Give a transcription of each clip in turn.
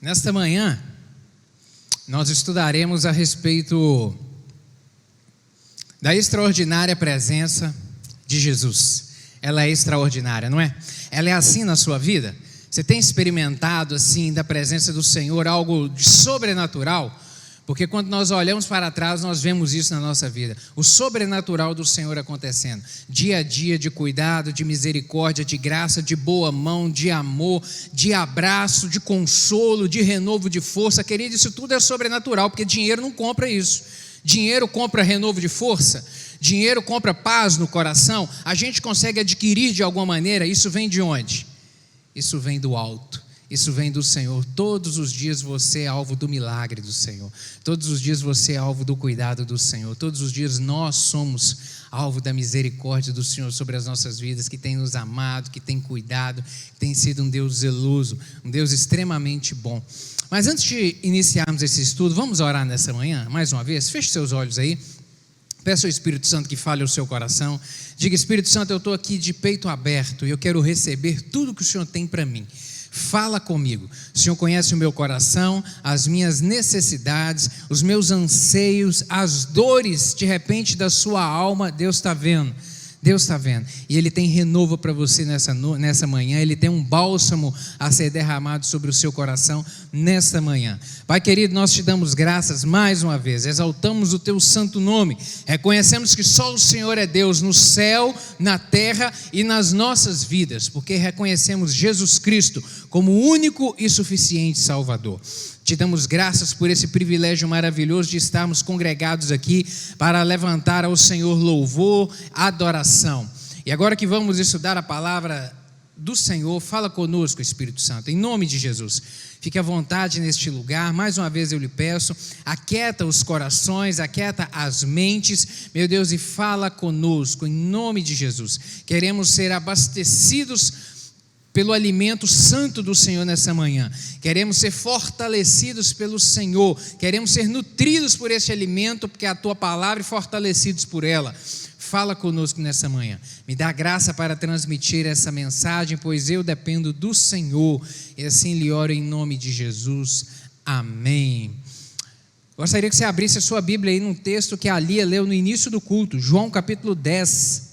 Nesta manhã, nós estudaremos a respeito da extraordinária presença de Jesus. Ela é extraordinária, não é? Ela é assim na sua vida? Você tem experimentado assim da presença do Senhor algo de sobrenatural? Porque quando nós olhamos para trás, nós vemos isso na nossa vida. O sobrenatural do Senhor acontecendo. Dia a dia de cuidado, de misericórdia, de graça, de boa mão, de amor, de abraço, de consolo, de renovo de força. Querido, isso tudo é sobrenatural, porque dinheiro não compra isso. Dinheiro compra renovo de força. Dinheiro compra paz no coração. A gente consegue adquirir de alguma maneira. Isso vem de onde? Isso vem do alto. Isso vem do Senhor. Todos os dias você é alvo do milagre do Senhor. Todos os dias você é alvo do cuidado do Senhor. Todos os dias nós somos alvo da misericórdia do Senhor sobre as nossas vidas, que tem nos amado, que tem cuidado, que tem sido um Deus zeloso, um Deus extremamente bom. Mas antes de iniciarmos esse estudo, vamos orar nessa manhã, mais uma vez. Feche seus olhos aí. Peça ao Espírito Santo que fale ao seu coração. Diga: Espírito Santo, eu estou aqui de peito aberto e eu quero receber tudo que o Senhor tem para mim. Fala comigo. O Senhor conhece o meu coração, as minhas necessidades, os meus anseios, as dores de repente da sua alma. Deus está vendo. Deus está vendo, e Ele tem renovo para você nessa manhã. Ele tem um bálsamo a ser derramado sobre o seu coração nesta manhã. Pai querido, nós te damos graças mais uma vez, exaltamos o teu santo nome, reconhecemos que só o Senhor é Deus no céu, na terra e nas nossas vidas, porque reconhecemos Jesus Cristo como o único e suficiente Salvador. Te damos graças por esse privilégio maravilhoso de estarmos congregados aqui para levantar ao Senhor louvor, adoração. E agora que vamos estudar a palavra do Senhor, fala conosco, Espírito Santo, em nome de Jesus. Fique à vontade neste lugar. Mais uma vez eu lhe peço, aquieta os corações, aquieta as mentes, meu Deus, e fala conosco, em nome de Jesus. Queremos ser abastecidos pelo alimento santo do Senhor nessa manhã. Queremos ser fortalecidos pelo Senhor. Queremos ser nutridos por esse alimento, porque é a tua palavra, e fortalecidos por ela. Fala conosco nessa manhã. Me dá graça para transmitir essa mensagem, pois eu dependo do Senhor. E assim lhe oro em nome de Jesus. Amém. Gostaria que você abrisse a sua Bíblia aí num texto que a Lia leu no início do culto. João capítulo 10.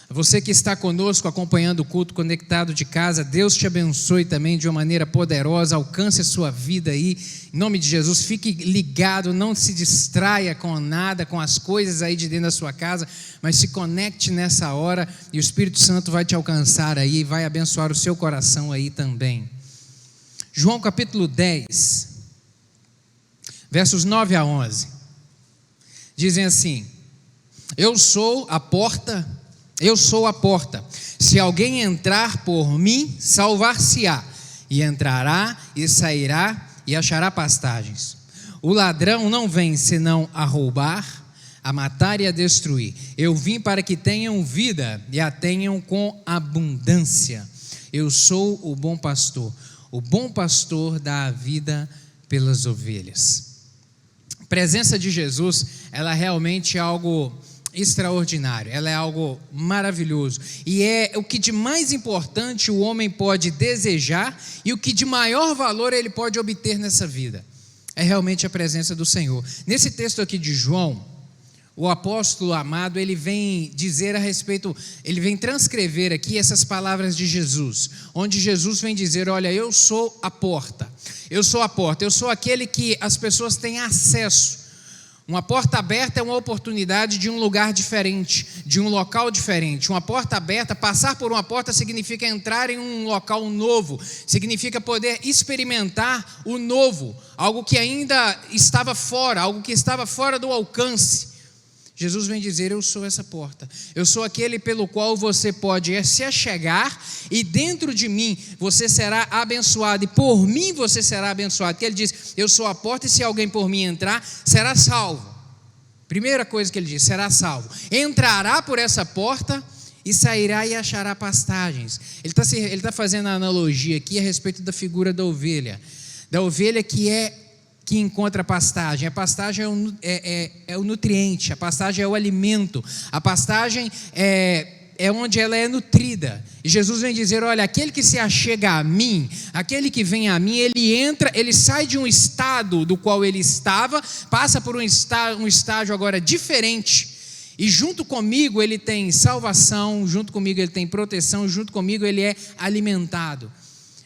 Você que está conosco acompanhando o culto conectado de casa, Deus te abençoe também de uma maneira poderosa, alcance a sua vida aí, em nome de Jesus. Fique ligado, não se distraia com nada, com as coisas aí de dentro da sua casa, mas se conecte nessa hora e o Espírito Santo vai te alcançar aí, vai abençoar o seu coração aí também. João capítulo 10, versos 9 a 11, dizem assim: Eu sou a porta. Se alguém entrar por mim, salvar-se-á, e entrará e sairá e achará pastagens. O ladrão não vem senão a roubar, a matar e a destruir. Eu vim para que tenham vida e a tenham com abundância. Eu sou o bom pastor dá a vida pelas ovelhas. A presença de Jesus, ela realmente é algo extraordinário, ela é algo maravilhoso, e é o que de mais importante o homem pode desejar e o que de maior valor ele pode obter nessa vida, é realmente a presença do Senhor. Nesse texto aqui de João, o apóstolo amado, ele vem dizer a respeito, ele vem transcrever aqui essas palavras de Jesus, onde Jesus vem dizer: olha, eu sou a porta, eu sou aquele que as pessoas têm acesso. Uma porta aberta é uma oportunidade de um lugar diferente, de um local diferente. Uma porta aberta, passar por uma porta significa entrar em um local novo, significa poder experimentar o novo, algo que ainda estava fora, algo que estava fora do alcance. Jesus vem dizer: eu sou essa porta, eu sou aquele pelo qual você pode se achegar e dentro de mim você será abençoado e por mim você será abençoado. Porque ele diz: eu sou a porta e se alguém por mim entrar, será salvo. Primeira coisa que ele diz: será salvo. Entrará por essa porta e sairá e achará pastagens. Ele está fazendo a analogia aqui a respeito da figura da ovelha que encontra a pastagem. A pastagem é o nutriente, a pastagem é o alimento, a pastagem é onde ela é nutrida. E Jesus vem dizer: olha, aquele que se achega a mim, aquele que vem a mim, ele sai de um estado do qual ele estava, passa por um estágio agora diferente. E junto comigo ele tem salvação, junto comigo ele tem proteção, junto comigo ele é alimentado.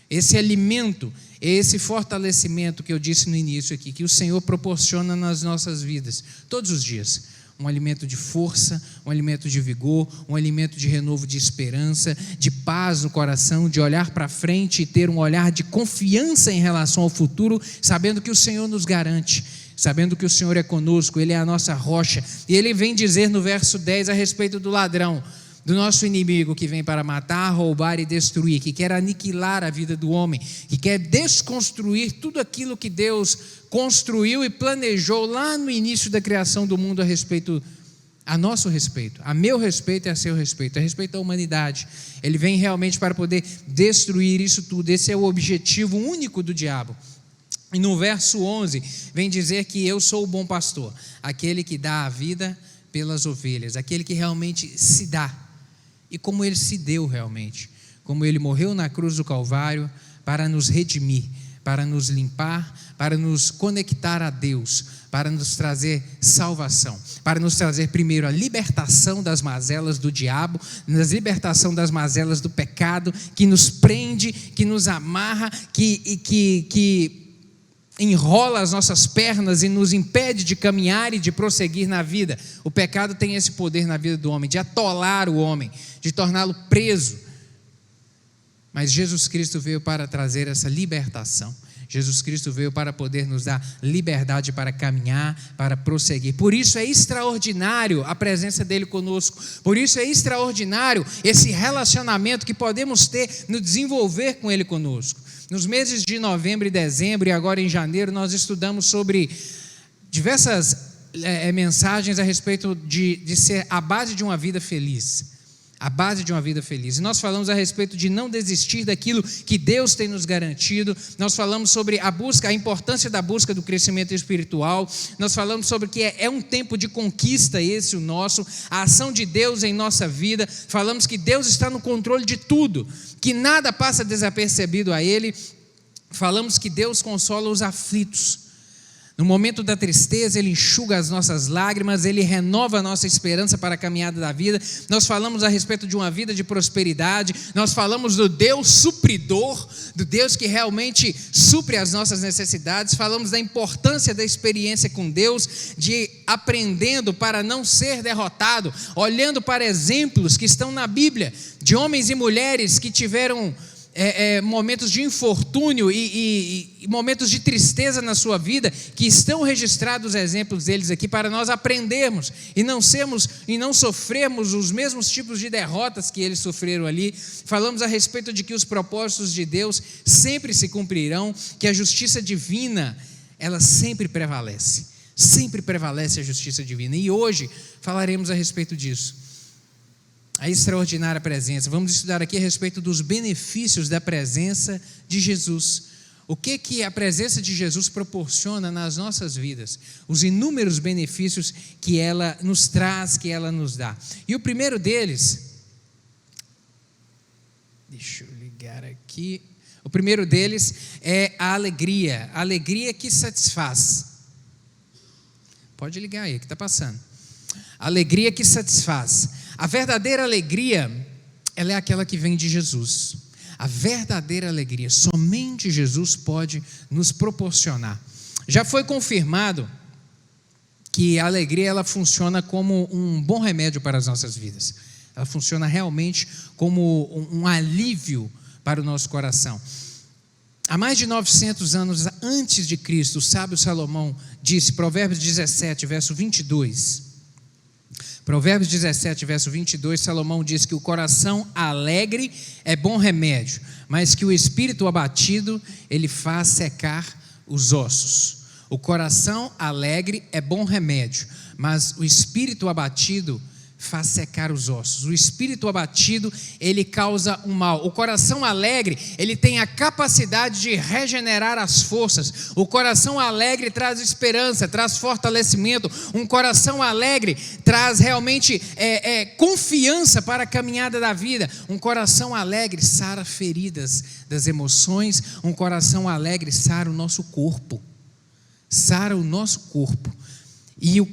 Esse alimento, esse fortalecimento que eu disse no início aqui, que o Senhor proporciona nas nossas vidas, todos os dias. Um alimento de força, um alimento de vigor, um alimento de renovo de esperança, de paz no coração, de olhar para frente e ter um olhar de confiança em relação ao futuro, sabendo que o Senhor nos garante, sabendo que o Senhor é conosco, Ele é a nossa rocha. E Ele vem dizer no verso 10 a respeito do ladrão, do nosso inimigo que vem para matar, roubar e destruir, que quer aniquilar a vida do homem, que quer desconstruir tudo aquilo que Deus construiu e planejou lá no início da criação do mundo a nosso respeito, a meu respeito e a seu respeito, a respeito da humanidade. Ele vem realmente para poder destruir isso tudo. Esse é o objetivo único do diabo. E no verso 11 vem dizer que eu sou o bom pastor, aquele que dá a vida pelas ovelhas, aquele que realmente se dá. E como ele se deu realmente, como ele morreu na cruz do Calvário para nos redimir, para nos limpar, para nos conectar a Deus, para nos trazer salvação, para nos trazer primeiro a libertação das mazelas do diabo, a libertação das mazelas do pecado, que nos prende, que nos amarra, que enrola as nossas pernas e nos impede de caminhar e de prosseguir na vida. O pecado tem esse poder na vida do homem, de atolar o homem, de torná-lo preso. Mas Jesus Cristo veio para trazer essa libertação. Jesus Cristo veio para poder nos dar liberdade para caminhar, para prosseguir. Por isso é extraordinário a presença dele conosco. Por isso é extraordinário esse relacionamento que podemos ter no desenvolver com ele conosco. Nos meses de novembro e dezembro e agora em janeiro, nós estudamos sobre diversas mensagens a respeito de ser a base de uma vida feliz. A base de uma vida feliz. E nós falamos a respeito de não desistir daquilo que Deus tem nos garantido. Nós falamos sobre a importância da busca do crescimento espiritual. Nós falamos sobre que é um tempo de conquista esse o nosso, a ação de Deus em nossa vida. Falamos que Deus está no controle de tudo, que nada passa desapercebido a Ele. Falamos que Deus consola os aflitos. No momento da tristeza, Ele enxuga as nossas lágrimas, Ele renova a nossa esperança para a caminhada da vida. Nós falamos a respeito de uma vida de prosperidade, nós falamos do Deus supridor, do Deus que realmente supre as nossas necessidades. Falamos da importância da experiência com Deus, de aprendendo para não ser derrotado, olhando para exemplos que estão na Bíblia, de homens e mulheres que tiveram momentos de infortúnio e momentos de tristeza na sua vida, que estão registrados exemplos deles aqui para nós aprendermos e não sofrermos os mesmos tipos de derrotas que eles sofreram ali. Falamos a respeito de que os propósitos de Deus sempre se cumprirão, que a justiça divina, ela sempre prevalece a justiça divina, e hoje falaremos a respeito disso. A extraordinária presença. Vamos estudar aqui a respeito dos benefícios da presença de Jesus. O que a presença de Jesus proporciona nas nossas vidas. Os inúmeros benefícios que ela nos traz, que ela nos dá. E o primeiro deles, deixa eu ligar aqui. O primeiro deles é a alegria. A alegria que satisfaz. Pode ligar aí, que está passando. A alegria que satisfaz. A verdadeira alegria, ela é aquela que vem de Jesus. A verdadeira alegria, somente Jesus pode nos proporcionar. Já foi confirmado que a alegria, ela funciona como um bom remédio para as nossas vidas. Ela funciona realmente como um alívio para o nosso coração. Há mais de 900 anos antes de Cristo, o sábio Salomão disse, Provérbios 17, verso 22... Provérbios 17, verso 22, Salomão diz que o coração alegre é bom remédio, mas que o espírito abatido, ele faz secar os ossos. O coração alegre é bom remédio, mas o espírito abatido faz secar os ossos. O espírito abatido, ele causa um mal. O coração alegre, ele tem a capacidade de regenerar as forças. O coração alegre traz esperança, traz fortalecimento. Um coração alegre traz realmente confiança para a caminhada da vida. Um coração alegre sara feridas das emoções. Um coração alegre sara o nosso corpo. Sara o nosso corpo. E o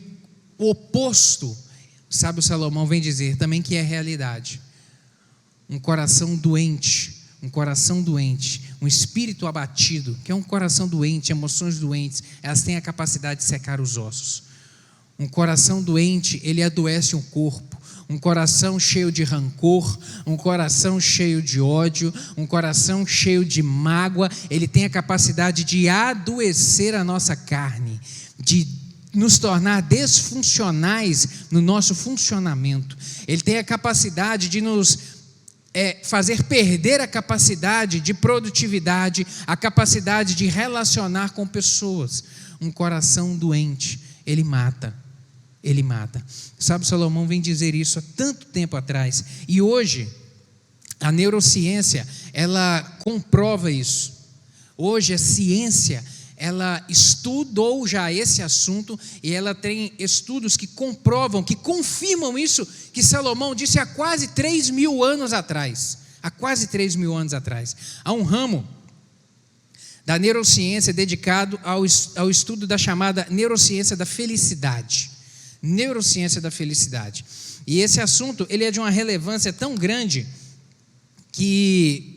oposto, o sábio Salomão vem dizer também que é realidade. Um coração doente, um espírito abatido, que é um coração doente, emoções doentes, elas têm a capacidade de secar os ossos. Um coração doente, ele adoece o corpo. Um coração cheio de rancor, um coração cheio de ódio, um coração cheio de mágoa, ele tem a capacidade de adoecer a nossa carne, de nos tornar desfuncionais no nosso funcionamento. Ele tem a capacidade de nos fazer perder a capacidade de produtividade, a capacidade de relacionar com pessoas. Um coração doente, ele mata. Sabe, Salomão vem dizer isso há tanto tempo atrás. E hoje, a neurociência, ela comprova isso. Hoje, a ciência, ela estudou já esse assunto e ela tem estudos que comprovam, que confirmam isso que Salomão disse há quase 3.000 anos atrás. Há um ramo da neurociência dedicado ao estudo da chamada neurociência da felicidade. E esse assunto, ele é de uma relevância tão grande que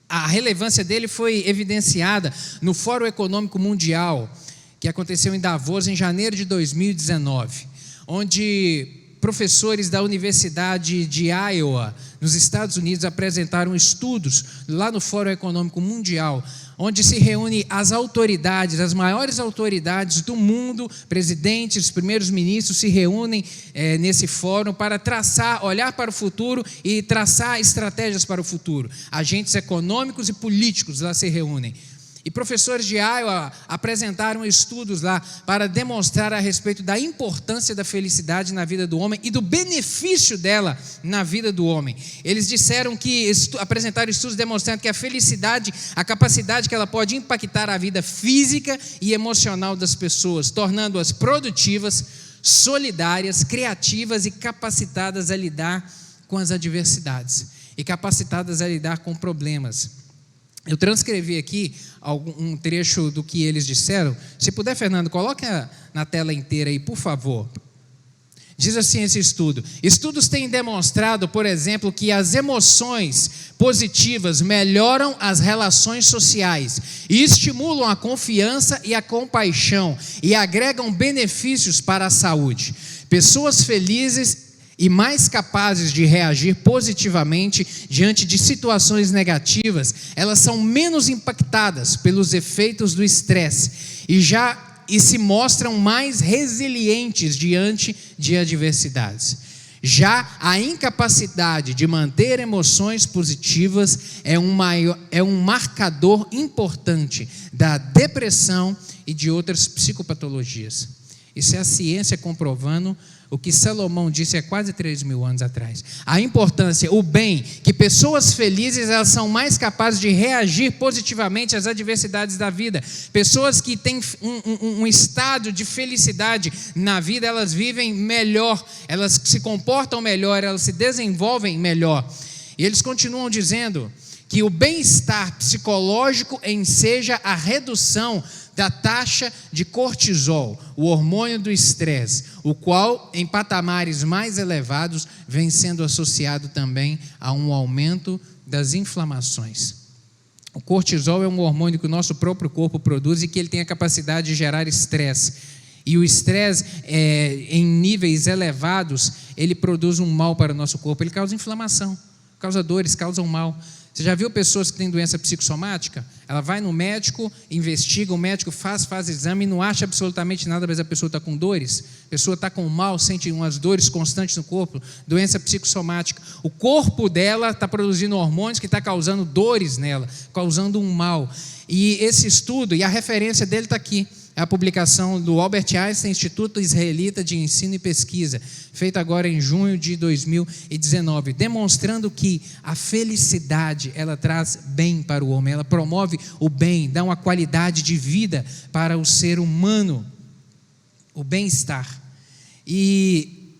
a relevância dele foi evidenciada no Fórum Econômico Mundial, que aconteceu em Davos em janeiro de 2019, onde professores da Universidade de Iowa, nos Estados Unidos, apresentaram estudos lá no Fórum Econômico Mundial, onde se reúne as autoridades, as maiores autoridades do mundo, presidentes, primeiros ministros, se reúnem nesse fórum para olhar para o futuro e traçar estratégias para o futuro. Agentes econômicos e políticos lá se reúnem. E professores de Iowa apresentaram estudos lá para demonstrar a respeito da importância da felicidade na vida do homem e do benefício dela na vida do homem. Eles disseram apresentaram estudos demonstrando que a felicidade, a capacidade que ela pode impactar a vida física e emocional das pessoas, tornando-as produtivas, solidárias, criativas e capacitadas a lidar com as adversidades e capacitadas a lidar com problemas. Eu transcrevi aqui um trecho do que eles disseram. Se puder, Fernando, coloca na tela inteira aí, por favor. Diz assim esse estudo: estudos têm demonstrado, por exemplo, que as emoções positivas melhoram as relações sociais e estimulam a confiança e a compaixão e agregam benefícios para a saúde. Pessoas felizes e mais capazes de reagir positivamente diante de situações negativas, elas são menos impactadas pelos efeitos do estresse e se mostram mais resilientes diante de adversidades. Já a incapacidade de manter emoções positivas é um marcador importante da depressão e de outras psicopatologias. Isso é a ciência comprovando o que Salomão disse há quase 3.000 anos atrás. A importância, o bem, que pessoas felizes elas são mais capazes de reagir positivamente às adversidades da vida. Pessoas que têm um estado de felicidade na vida, elas vivem melhor, elas se comportam melhor, elas se desenvolvem melhor. E eles continuam dizendo que o bem-estar psicológico enseja a redução da taxa de cortisol, o hormônio do estresse, o qual, em patamares mais elevados, vem sendo associado também a um aumento das inflamações. O cortisol é um hormônio que o nosso próprio corpo produz e que ele tem a capacidade de gerar estresse. E o estresse, em níveis elevados, ele produz um mal para o nosso corpo, ele causa inflamação, causa dores, causa um mal. Você já viu pessoas que têm doença psicossomática? Ela vai no médico, investiga, o médico faz exame e não acha absolutamente nada, mas a pessoa está com dores, a pessoa está com mal, sente umas dores constantes no corpo, doença psicossomática. O corpo dela está produzindo hormônios que está causando dores nela, causando um mal. E esse estudo, e a referência dele está aqui, é a publicação do Albert Einstein, Instituto Israelita de Ensino e Pesquisa, feita agora em junho de 2019, demonstrando que a felicidade, ela traz bem para o homem, ela promove o bem, dá uma qualidade de vida para o ser humano, o bem-estar. E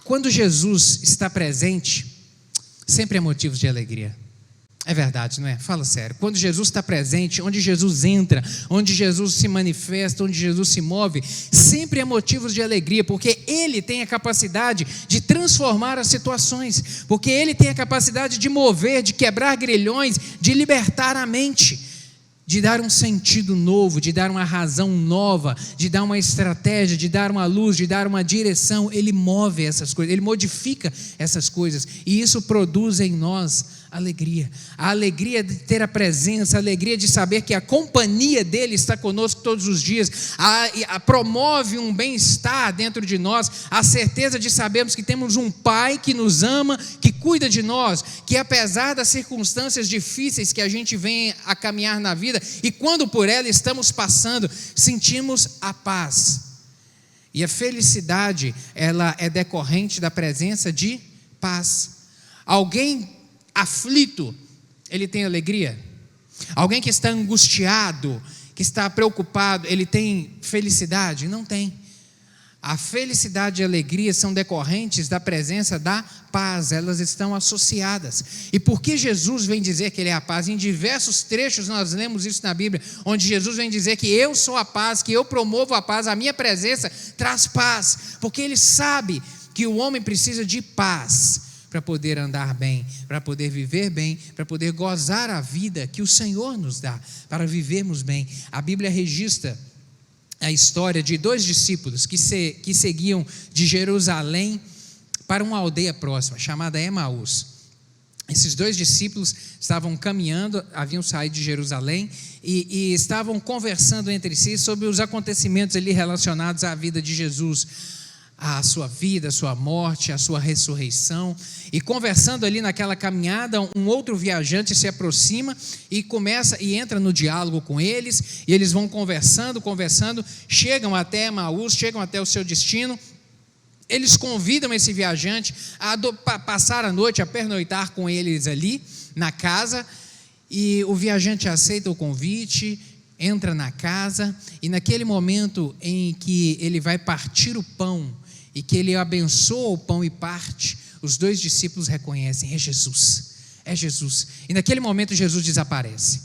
quando Jesus está presente, sempre é motivo de alegria. É verdade, não é? Fala sério. Quando Jesus está presente, onde Jesus entra, onde Jesus se manifesta, onde Jesus se move, sempre é motivo de alegria, porque Ele tem a capacidade de transformar as situações, porque Ele tem a capacidade de mover, de quebrar grilhões, de libertar a mente, de dar um sentido novo, de dar uma razão nova, de dar uma estratégia, de dar uma luz, de dar uma direção. Ele move essas coisas, Ele modifica essas coisas, e isso produz em nós alegria, a alegria de ter a presença, a alegria de saber que a companhia dele está conosco todos os dias, promove um bem-estar dentro de nós, a certeza de sabermos que temos um Pai que nos ama, que cuida de nós, que apesar das circunstâncias difíceis que a gente vem a caminhar na vida, e quando por ela estamos passando, sentimos a paz, e a felicidade, ela é decorrente da presença de paz. Alguém aflito, ele tem alegria? Alguém que está angustiado, que está preocupado, ele tem felicidade? Não tem. A felicidade e a alegria são decorrentes da presença da paz, elas estão associadas. E por que Jesus vem dizer que Ele é a paz? Em diversos trechos nós lemos isso na Bíblia, onde Jesus vem dizer que eu sou a paz, que eu promovo a paz, a minha presença traz paz, porque Ele sabe que o homem precisa de paz, para poder andar bem, para poder viver bem, para poder gozar a vida que o Senhor nos dá, para vivermos bem. A Bíblia registra a história de 2 discípulos que seguiam de Jerusalém para uma aldeia próxima, chamada Emaús. Esses 2 discípulos estavam caminhando, haviam saído de Jerusalém e estavam conversando entre si sobre os acontecimentos ali relacionados à vida de Jesus, a sua vida, a sua morte, a sua ressurreição. E conversando ali naquela caminhada, um outro viajante se aproxima e começa e entra no diálogo com eles, e eles vão conversando, chegam até Emaús, chegam até o seu destino. Eles convidam esse viajante a passar a noite, a pernoitar com eles ali na casa, e o viajante aceita o convite, entra na casa, e naquele momento em que ele vai partir o pão, e que ele abençoa o pão e parte, os 2 discípulos reconhecem, é Jesus, e naquele momento Jesus desaparece,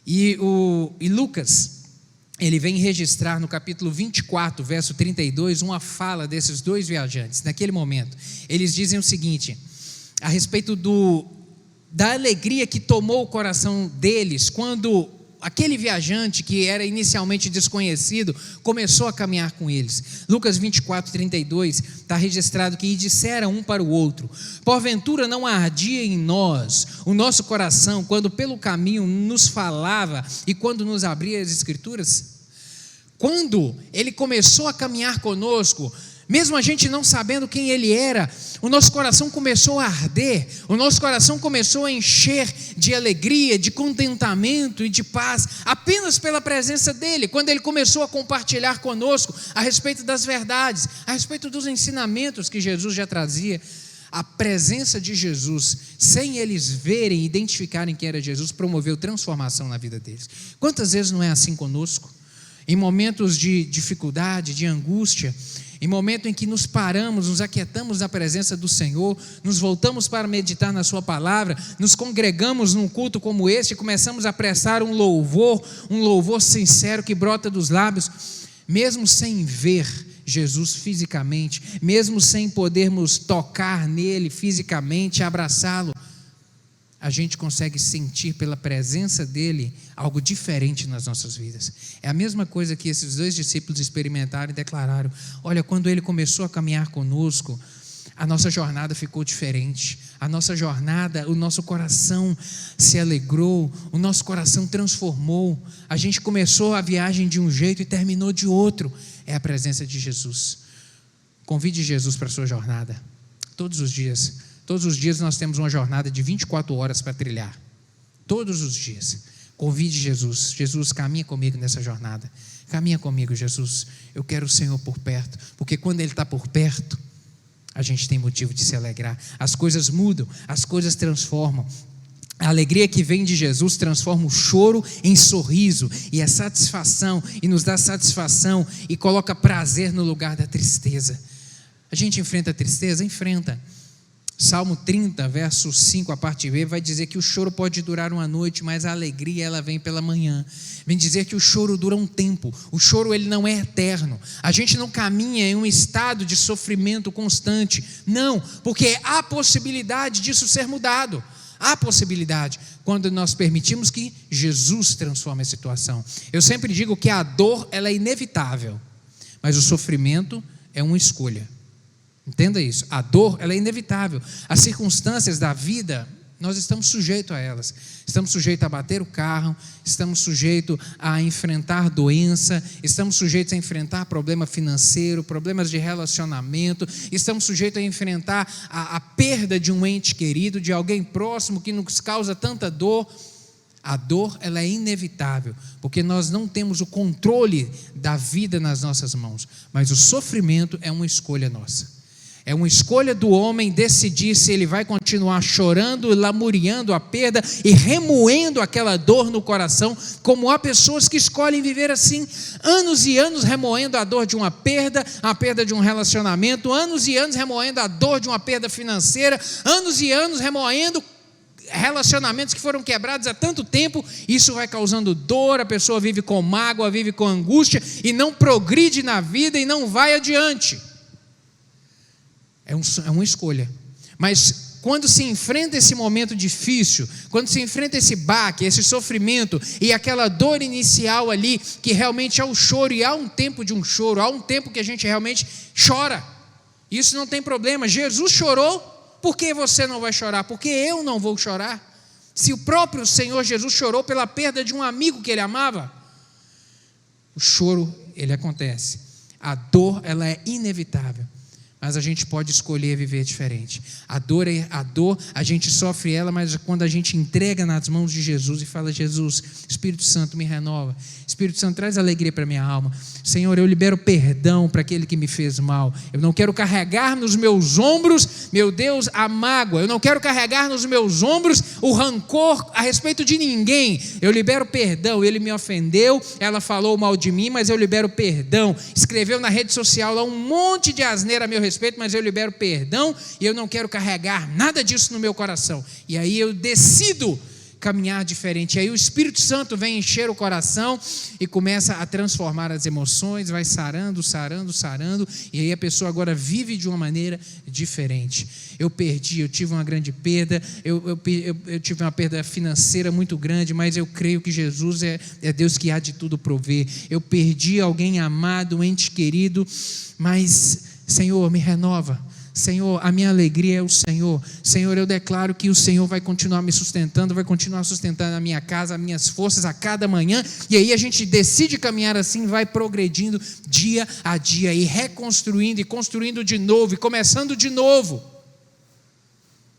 e Lucas, ele vem registrar no capítulo 24, verso 32, uma fala desses 2 viajantes. Naquele momento, eles dizem o seguinte, a respeito da alegria que tomou o coração deles, quando aquele viajante que era inicialmente desconhecido começou a caminhar com eles. Lucas 24, 32 está registrado que: e disseram um para o outro: porventura não ardia em nós o nosso coração quando pelo caminho nos falava e quando nos abria as Escrituras? Quando ele começou a caminhar conosco, mesmo a gente não sabendo quem ele era, o nosso coração começou a arder, o nosso coração começou a encher de alegria, de contentamento e de paz, apenas pela presença dele, quando ele começou a compartilhar conosco a respeito das verdades, a respeito dos ensinamentos que Jesus já trazia. A presença de Jesus, sem eles verem e identificarem quem era Jesus, promoveu transformação na vida deles. Quantas vezes não é assim conosco? Em momentos de dificuldade, de angústia, em momento em que nos paramos, nos aquietamos na presença do Senhor, nos voltamos para meditar na sua palavra, nos congregamos num culto como este e começamos a prestar um louvor sincero que brota dos lábios, mesmo sem ver Jesus fisicamente, mesmo sem podermos tocar nele fisicamente, abraçá-lo, a gente consegue sentir pela presença dele algo diferente nas nossas vidas. É a mesma coisa que esses 2 discípulos experimentaram e declararam: olha, quando ele começou a caminhar conosco, a nossa jornada ficou diferente, a nossa jornada, o nosso coração se alegrou, o nosso coração transformou, a gente começou a viagem de um jeito e terminou de outro. É a presença de Jesus. Convide Jesus para a sua jornada, todos os dias. Todos os dias nós temos uma jornada de 24 horas para trilhar, todos os dias. Convide Jesus. Jesus, caminha comigo nessa jornada. Caminha comigo, Jesus. Eu quero o Senhor por perto, porque quando Ele está por perto, a gente tem motivo de se alegrar. As coisas mudam, as coisas transformam. A alegria que vem de Jesus transforma o choro em sorriso, e a satisfação, e nos dá satisfação, e coloca prazer no lugar da tristeza. A gente enfrenta a tristeza? Enfrenta. Salmo 30, verso 5, a parte B, vai dizer que o choro pode durar uma noite, mas a alegria ela vem pela manhã. Vem dizer que o choro dura um tempo, o choro ele não é eterno. A gente não caminha em um estado de sofrimento constante, não, porque há possibilidade disso ser mudado. Há possibilidade, quando nós permitimos que Jesus transforme a situação. Eu sempre digo que a dor ela é inevitável, mas o sofrimento é uma escolha. Entenda isso, a dor ela é inevitável. As circunstâncias da vida, nós estamos sujeitos a elas. Estamos sujeitos a bater o carro, estamos sujeitos a enfrentar doença, estamos sujeitos a enfrentar problema financeiro, problemas de relacionamento, estamos sujeitos a enfrentar a perda de um ente querido, de alguém próximo que nos causa tanta dor. A dor ela é inevitável, porque nós não temos o controle da vida nas nossas mãos, mas o sofrimento é uma escolha nossa. É uma escolha do homem decidir se ele vai continuar chorando, lamuriando a perda e remoendo aquela dor no coração, como há pessoas que escolhem viver assim, anos e anos remoendo a dor de uma perda, a perda de um relacionamento, anos e anos remoendo a dor de uma perda financeira, anos e anos remoendo relacionamentos que foram quebrados há tanto tempo. Isso vai causando dor, a pessoa vive com mágoa, vive com angústia e não progride na vida e não vai adiante. É uma escolha, mas quando se enfrenta esse momento difícil, quando se enfrenta esse baque, esse sofrimento e aquela dor inicial ali, que realmente há o choro, e há um tempo de um choro, há um tempo que a gente realmente chora, isso não tem problema. Jesus chorou, por que você não vai chorar? Porque eu não vou chorar? Se o próprio Senhor Jesus chorou pela perda de um amigo que ele amava, o choro, ele acontece, a dor, ela é inevitável. Mas a gente pode escolher viver diferente. A dor, a gente sofre ela, mas quando a gente entrega nas mãos de Jesus e fala: Jesus, Espírito Santo me renova, Espírito Santo traz alegria para minha alma, Senhor, eu libero perdão para aquele que me fez mal, eu não quero carregar nos meus ombros, meu Deus, a mágoa, eu não quero carregar nos meus ombros o rancor a respeito de ninguém, eu libero perdão. Ele me ofendeu, ela falou mal de mim, mas eu libero perdão, escreveu na rede social lá um monte de asneira a meu respeito, mas eu libero perdão e eu não quero carregar nada disso no meu coração. E aí eu decido caminhar diferente. E aí o Espírito Santo vem encher o coração e começa a transformar as emoções, vai sarando, e aí a pessoa agora vive de uma maneira diferente. Eu tive uma grande perda, eu tive uma perda financeira muito grande, mas eu creio que Jesus é Deus que há de tudo prover. Eu perdi alguém amado, um ente querido, mas Senhor, me renova. Senhor, a minha alegria é o Senhor. Senhor, eu declaro que o Senhor vai continuar me sustentando, vai continuar sustentando a minha casa, as minhas forças a cada manhã. E aí a gente decide caminhar assim, vai progredindo dia a dia e reconstruindo e construindo de novo e começando de novo.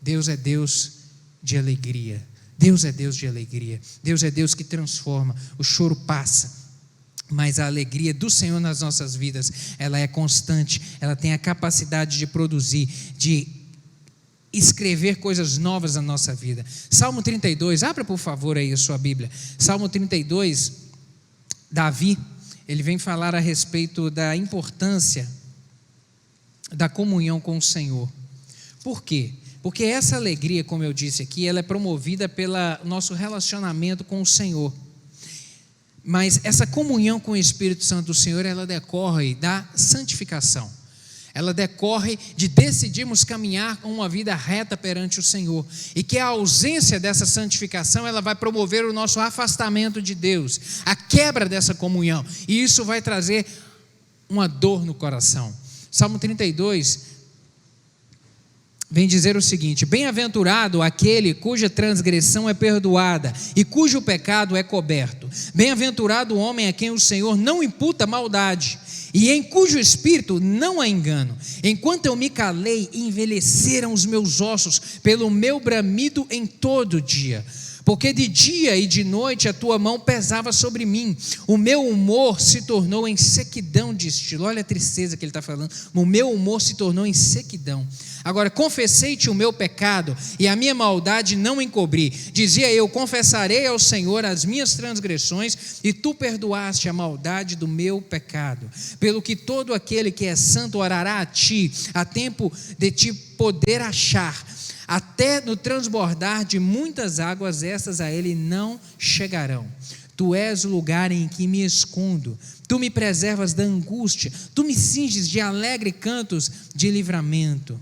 Deus é Deus de alegria. Deus é Deus de alegria. Deus é Deus que transforma. O choro passa, mas a alegria do Senhor nas nossas vidas, ela é constante, ela tem a capacidade de produzir, de escrever coisas novas na nossa vida. Salmo 32, abra por favor aí a sua Bíblia. Salmo 32, Davi, ele vem falar a respeito da importância da comunhão com o Senhor. Por quê? Porque essa alegria, como eu disse aqui, ela é promovida pelo nosso relacionamento com o Senhor. Mas essa comunhão com o Espírito Santo do Senhor, ela decorre da santificação. Ela decorre de decidirmos caminhar com uma vida reta perante o Senhor. E que a ausência dessa santificação, ela vai promover o nosso afastamento de Deus, a quebra dessa comunhão. E isso vai trazer uma dor no coração. Salmo 32 vem dizer o seguinte: bem-aventurado aquele cuja transgressão é perdoada e cujo pecado é coberto. Bem-aventurado o homem a quem o Senhor não imputa maldade e em cujo espírito não há engano. Enquanto eu me calei, envelheceram os meus ossos pelo meu bramido em todo dia. porque de dia e de noite a tua mão pesava sobre mim, o meu humor se tornou em sequidão de estilo. Olha a tristeza que ele está falando, o meu humor se tornou em sequidão. Agora, confessei-te o meu pecado e a minha maldade não encobri. Dizia eu, confessarei ao Senhor as minhas transgressões, e tu perdoaste a maldade do meu pecado. Pelo que todo aquele que é santo orará a ti, a tempo de te poder achar. Até no transbordar de muitas águas, estas a ele não chegarão. Tu és o lugar em que me escondo. Tu me preservas da angústia. Tu me cinges de alegre cantos de livramento.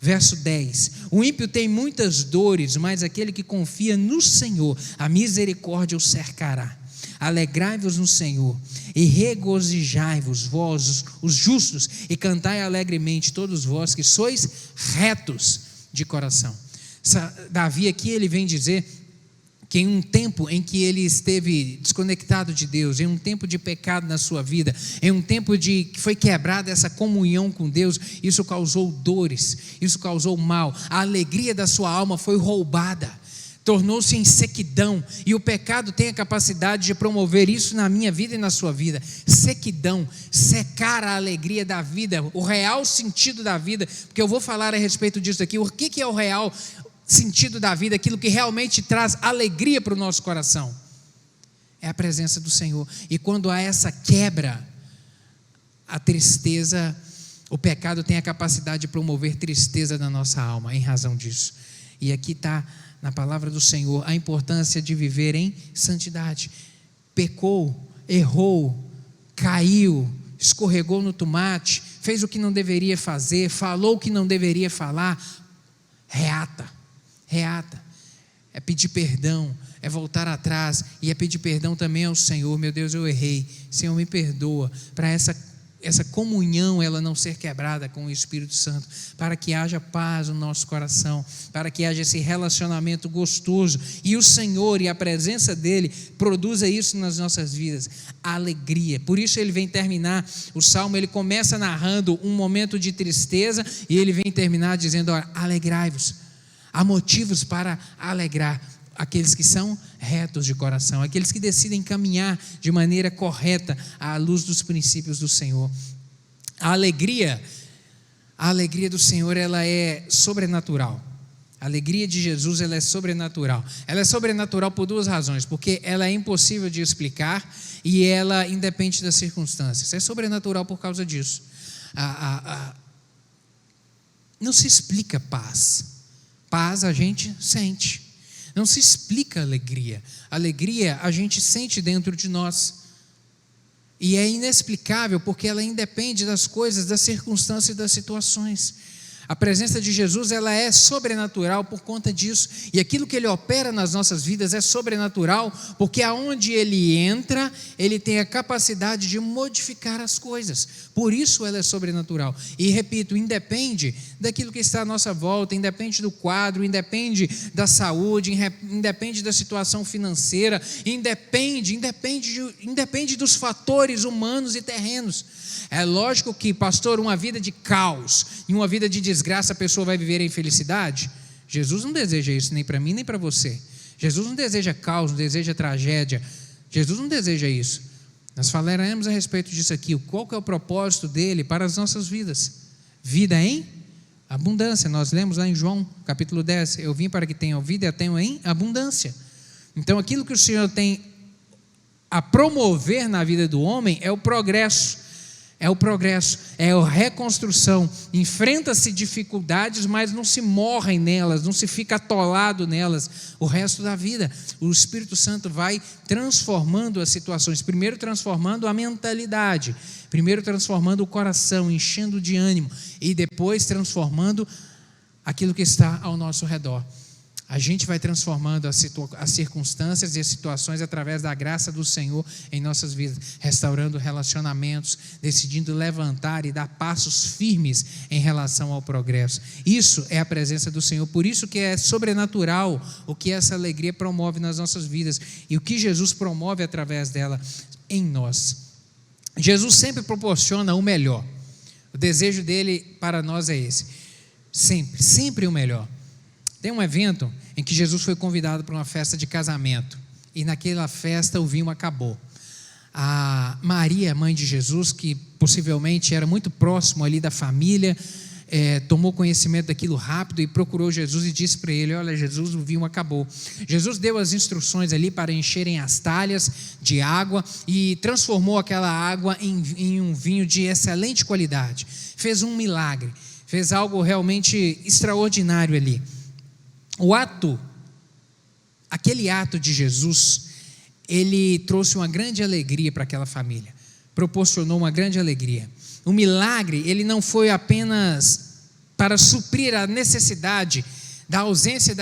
Verso 10, o ímpio tem muitas dores, mas aquele que confia no Senhor, a misericórdia o cercará. Alegrai-vos no Senhor e regozijai-vos, vós os justos, e cantai alegremente todos vós que sois retos de coração. Davi aqui ele vem dizer que em um tempo em que ele esteve desconectado de Deus, em um tempo de pecado na sua vida, em um tempo que foi quebrada essa comunhão com Deus, isso causou dores, isso causou mal, a alegria da sua alma foi roubada, tornou-se em sequidão, e o pecado tem a capacidade de promover isso na minha vida e na sua vida. Sequidão, secar a alegria da vida, o real sentido da vida, porque eu vou falar a respeito disso aqui. O que é o real sentido da vida, aquilo que realmente traz alegria para o nosso coração? É a presença do Senhor. E quando há essa quebra, a tristeza, o pecado tem a capacidade de promover tristeza na nossa alma, em razão disso. E aqui está na palavra do Senhor a importância de viver em santidade. Pecou, errou, caiu, escorregou no tomate, fez o que não deveria fazer, falou o que não deveria falar, reata, é pedir perdão, é voltar atrás, e é pedir perdão também ao Senhor. Meu Deus, eu errei, Senhor, me perdoa, para essa comunhão ela não ser quebrada com o Espírito Santo, para que haja paz no nosso coração, para que haja esse relacionamento gostoso, e o Senhor e a presença dEle produza isso nas nossas vidas, alegria. Por isso ele vem terminar o Salmo, ele começa narrando um momento de tristeza, e ele vem terminar dizendo: olha, alegrai-vos. Há motivos para alegrar aqueles que são retos de coração, aqueles que decidem caminhar de maneira correta à luz dos princípios do Senhor. A alegria do Senhor, ela é sobrenatural. A alegria de Jesus, ela é sobrenatural. Ela é sobrenatural por duas razões: porque ela é impossível de explicar e ela independe das circunstâncias. É sobrenatural por causa disso. Não se explica paz. Paz a gente sente. Não se explica alegria. Alegria a gente sente dentro de nós. E é inexplicável porque ela independe das coisas, das circunstâncias e das situações. A presença de Jesus, ela é sobrenatural por conta disso. E aquilo que Ele opera nas nossas vidas é sobrenatural, porque aonde Ele entra, Ele tem a capacidade de modificar as coisas. Por isso ela é sobrenatural. E repito, independe daquilo que está à nossa volta, independe do quadro, independe da saúde, independe da situação financeira, independe dos fatores humanos e terrenos. É lógico que, pastor, uma vida de caos e uma vida de desgraça, a pessoa vai viver em felicidade? Jesus não deseja isso, nem para mim, nem para você. Jesus não deseja caos, não deseja tragédia. Jesus não deseja isso. Nós falaremos a respeito disso aqui. Qual que é o propósito dele para as nossas vidas? Vida em abundância. Nós lemos lá em João, capítulo 10. Eu vim para que tenham vida e a tenham em abundância. Então, aquilo que o Senhor tem a promover na vida do homem é o progresso. É a reconstrução. Enfrenta-se dificuldades, mas não se morrem nelas, não se fica atolado nelas o resto da vida. O Espírito Santo vai transformando as situações, primeiro transformando a mentalidade, primeiro transformando o coração, enchendo de ânimo, e depois transformando aquilo que está ao nosso redor. A gente vai transformando as circunstâncias e as situações através da graça do Senhor em nossas vidas, restaurando relacionamentos, decidindo levantar e dar passos firmes em relação ao progresso. Isso é a presença do Senhor, por isso que é sobrenatural o que essa alegria promove nas nossas vidas e o que Jesus promove através dela em nós. Jesus sempre proporciona o melhor. O desejo dele para nós é esse, sempre o melhor. Tem um evento em que Jesus foi convidado para uma festa de casamento, e naquela festa o vinho acabou. A Maria, mãe de Jesus, que possivelmente era muito próximo ali da família, tomou conhecimento daquilo rápido e procurou Jesus e disse para ele: olha, Jesus, o vinho acabou. Jesus deu as instruções ali para encherem as talhas de água e transformou aquela água em um vinho de excelente qualidade. Fez um milagre, fez algo realmente extraordinário ali. Aquele ato de Jesus, ele trouxe uma grande alegria para aquela família, proporcionou uma grande alegria. O milagre, ele não foi apenas para suprir a necessidade da ausência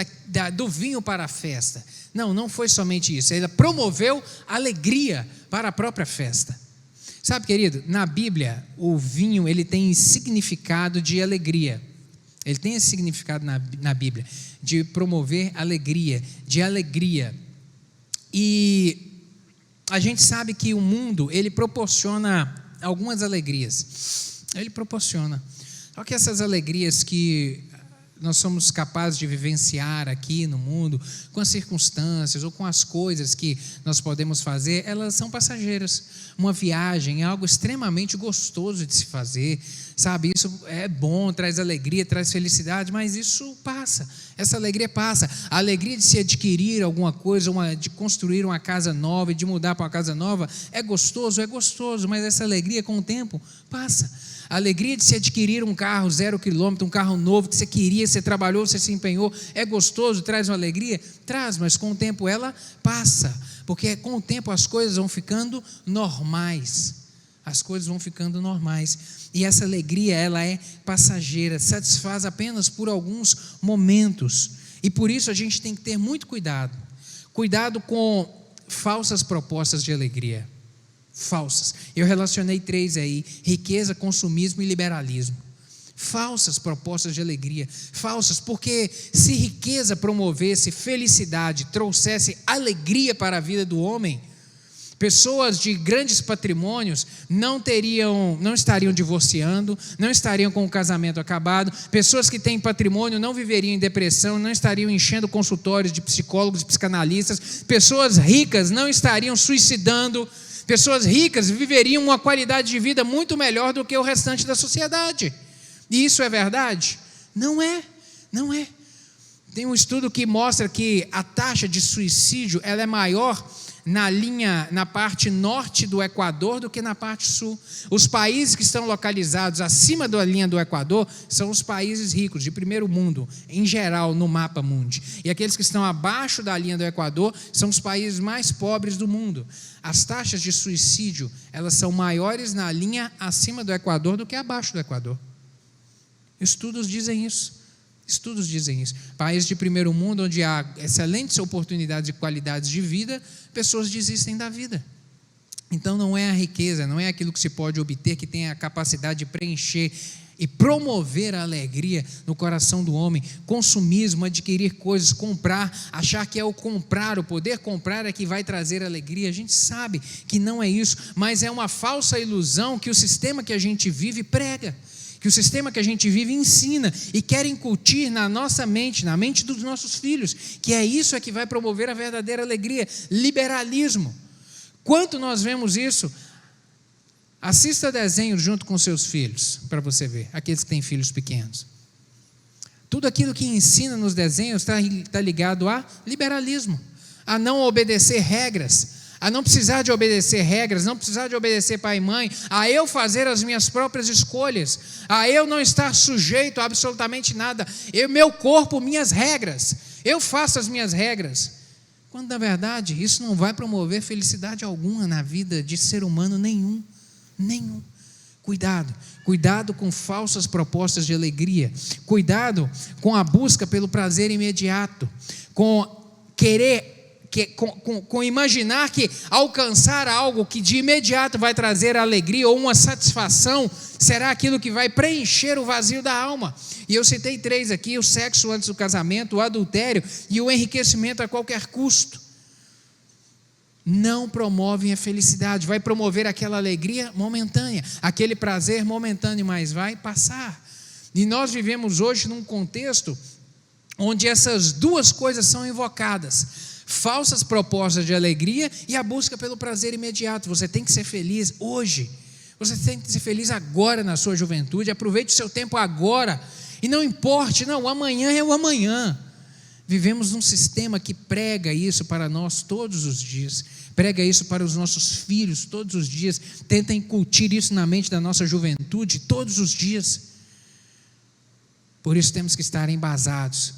do vinho para a festa. Não foi somente isso. Ele promoveu alegria para a própria festa. Sabe, querido, na Bíblia, o vinho, ele tem significado de alegria. Ele tem esse significado na Bíblia, de promover alegria, de alegria. E a gente sabe que o mundo, ele proporciona algumas alegrias. Ele proporciona. Só que essas alegrias que nós somos capazes de vivenciar aqui no mundo, com as circunstâncias ou com as coisas que nós podemos fazer, elas são passageiras. Uma viagem é algo extremamente gostoso de se fazer, sabe? Isso é bom, traz alegria, traz felicidade, mas isso passa. Essa alegria passa. A alegria de se adquirir alguma coisa, de construir uma casa nova e de mudar para uma casa nova, é gostoso, mas essa alegria com o tempo passa. A alegria de se adquirir um carro 0 quilômetro, um carro novo que você queria, você trabalhou, você se empenhou, é gostoso, traz uma alegria? Traz, mas com o tempo ela passa, porque com o tempo as coisas vão ficando normais. As coisas vão ficando normais. E essa alegria, ela é passageira, satisfaz apenas por alguns momentos. E por isso a gente tem que ter muito cuidado. Cuidado com falsas propostas de alegria. Falsas. Eu relacionei 3 aí: riqueza, consumismo e liberalismo. Falsas propostas de alegria. Falsas, porque se riqueza promovesse felicidade, trouxesse alegria para a vida do homem, pessoas de grandes patrimônios não estariam divorciando, não estariam com o casamento acabado. Pessoas que têm patrimônio não viveriam em depressão, não estariam enchendo consultórios de psicólogos e psicanalistas. Pessoas ricas não estariam suicidando. Pessoas ricas viveriam uma qualidade de vida muito melhor do que o restante da sociedade. E isso é verdade? Não é. Tem um estudo que mostra que a taxa de suicídio ela é maior na parte norte do Equador do que na parte sul. Os países que estão localizados acima da linha do Equador são os países ricos, de primeiro mundo, em geral, no mapa mundi. E aqueles que estão abaixo da linha do Equador são os países mais pobres do mundo. As taxas de suicídio, elas são maiores na linha acima do Equador do que abaixo do Equador. Estudos dizem isso. Países de primeiro mundo, onde há excelentes oportunidades e qualidades de vida, pessoas desistem da vida. Então não é a riqueza, não é aquilo que se pode obter que tem a capacidade de preencher e promover a alegria no coração do homem. Consumismo, adquirir coisas, comprar, achar que é o comprar, o poder comprar é que vai trazer alegria. A gente sabe que não é isso, mas é uma falsa ilusão que o sistema que a gente vive prega, que o sistema que a gente vive ensina e quer incutir na nossa mente, na mente dos nossos filhos, que isso é que vai promover a verdadeira alegria. Liberalismo. Quanto nós vemos isso? Assista desenho junto com seus filhos, para você ver, aqueles que têm filhos pequenos. Tudo aquilo que ensina nos desenhos está ligado a liberalismo, a não obedecer regras, a não precisar de obedecer regras, não precisar de obedecer pai e mãe, a eu fazer as minhas próprias escolhas, a eu não estar sujeito a absolutamente nada, meu corpo, minhas regras, eu faço as minhas regras, quando na verdade isso não vai promover felicidade alguma na vida de ser humano nenhum. Cuidado com falsas propostas de alegria, cuidado com a busca pelo prazer imediato, com imaginar que alcançar algo que de imediato vai trazer alegria ou uma satisfação, será aquilo que vai preencher o vazio da alma. E eu citei 3 aqui: o sexo antes do casamento, o adultério e o enriquecimento a qualquer custo. Não promovem a felicidade, vai promover aquela alegria momentânea, aquele prazer momentâneo, mas vai passar. E nós vivemos hoje num contexto onde essas duas coisas são invocadas: falsas propostas de alegria e a busca pelo prazer imediato. Você tem que ser feliz hoje, você tem que ser feliz agora na sua juventude. Aproveite o seu tempo agora, e não importe, não, o amanhã é o amanhã. Vivemos num sistema que prega isso para nós todos os dias, prega isso para os nossos filhos todos os dias, tenta incutir isso na mente da nossa juventude todos os dias. Por isso temos que estar embasados,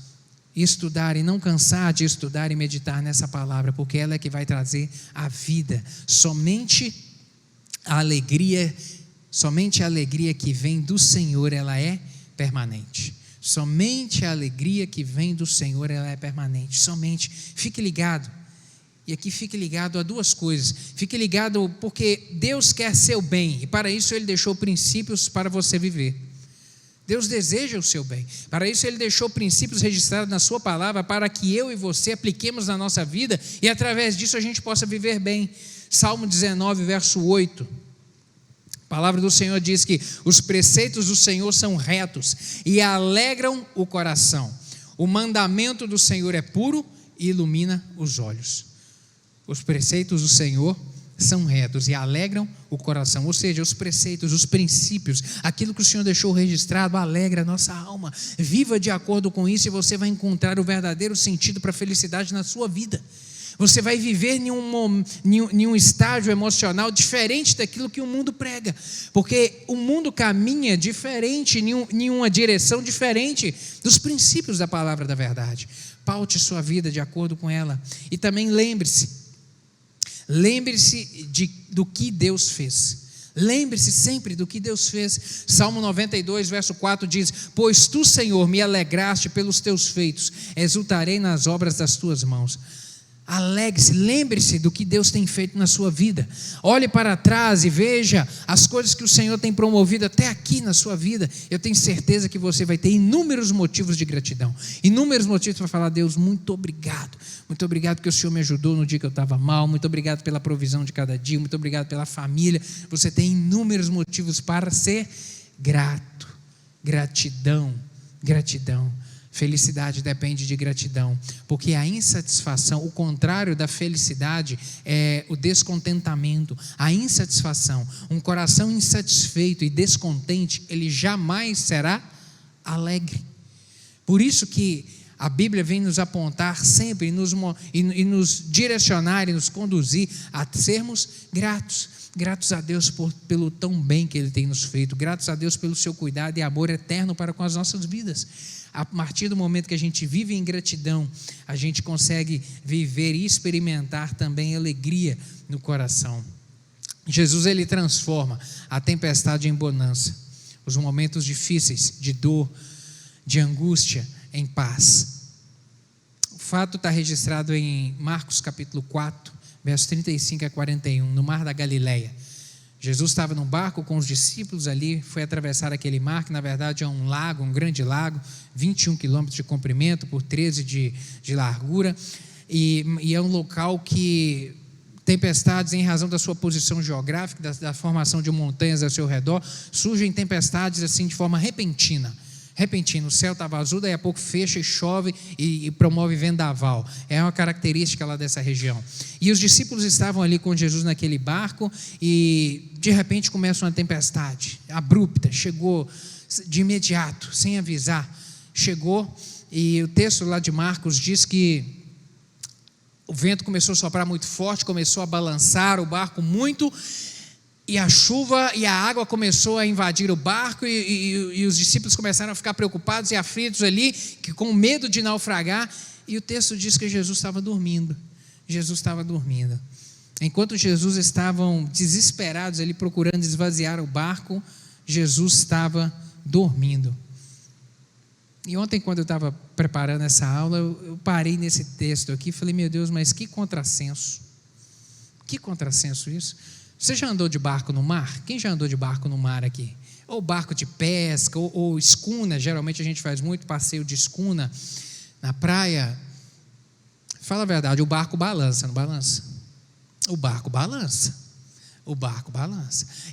estudar e não cansar de estudar e meditar nessa palavra, porque ela é que vai trazer a vida. Somente a alegria que vem do Senhor, ela é permanente. Somente a alegria que vem do Senhor, ela é permanente. Somente, fique ligado. E aqui fique ligado a duas coisas. Fique ligado porque Deus quer seu bem, e para isso Ele deixou princípios para você viver. Deus deseja o seu bem. Para isso Ele deixou princípios registrados na sua palavra, para que eu e você apliquemos na nossa vida, e através disso a gente possa viver bem. Salmo 19, verso 8. A palavra do Senhor diz que os preceitos do Senhor são retos e alegram o coração. O mandamento do Senhor é puro e ilumina os olhos. Os preceitos do Senhor são retos e alegram o coração. Ou seja, os preceitos, os princípios, aquilo que o Senhor deixou registrado, alegra a nossa alma. Viva de acordo com isso, e você vai encontrar o verdadeiro sentido para a felicidade na sua vida. Você vai viver em um estágio emocional diferente daquilo que o mundo prega, porque o mundo caminha diferente, em uma direção diferente dos princípios da palavra da verdade. Paute sua vida de acordo com ela. E também lembre-se do que Deus fez. Lembre-se sempre do que Deus fez. Salmo 92, verso 4 diz: pois tu, Senhor, me alegraste pelos teus feitos, exultarei nas obras das tuas mãos. Alegre-se, lembre-se do que Deus tem feito na sua vida. Olhe para trás e veja as coisas que o Senhor tem promovido até aqui na sua vida. Eu tenho certeza que você vai ter inúmeros motivos de gratidão, inúmeros motivos para falar: Deus, muito obrigado porque o Senhor me ajudou no dia que eu estava mal, muito obrigado pela provisão de cada dia, muito obrigado pela família. Você tem inúmeros motivos para ser grato. Gratidão. Felicidade depende de gratidão, porque a insatisfação, o contrário da felicidade é o descontentamento. A insatisfação, um coração insatisfeito e descontente, ele jamais será alegre. Por isso que a Bíblia vem nos apontar sempre e nos direcionar e nos conduzir a sermos gratos a Deus pelo tão bem que Ele tem nos feito, gratos a Deus pelo seu cuidado e amor eterno para com as nossas vidas. A partir do momento que a gente vive em gratidão, a gente consegue viver e experimentar também alegria no coração. Jesus, Ele transforma a tempestade em bonança, os momentos difíceis, de dor, de angústia, em paz. O fato está registrado em Marcos capítulo 4, versos 35 a 41, no Mar da Galileia. Jesus estava num barco com os discípulos ali, foi atravessar aquele mar, que na verdade é um lago, um grande lago, 21 quilômetros de comprimento por 13 de largura, e é um local que tempestades, em razão da sua posição geográfica, da formação de montanhas ao seu redor, surgem tempestades assim de forma repentina. O céu estava azul, daí a pouco fecha e chove e promove vendaval. É uma característica lá dessa região. E os discípulos estavam ali com Jesus naquele barco, e de repente começa uma tempestade abrupta, chegou de imediato, sem avisar, chegou, e o texto lá de Marcos diz que o vento começou a soprar muito forte, começou a balançar o barco muito, e a chuva e a água começou a invadir o barco, e os discípulos começaram a ficar preocupados e aflitos ali, com medo de naufragar, e o texto diz que Jesus estava dormindo. Enquanto Jesus estavam desesperados ali procurando esvaziar o barco, Jesus estava dormindo. E ontem, quando eu estava preparando essa aula, eu parei nesse texto aqui e falei: meu Deus, mas que contrassenso isso. Você já andou de barco no mar? Quem já andou de barco no mar aqui? Ou barco de pesca, ou escuna. Geralmente a gente faz muito passeio de escuna na praia. Fala a verdade, o barco balança, não balança? O barco balança.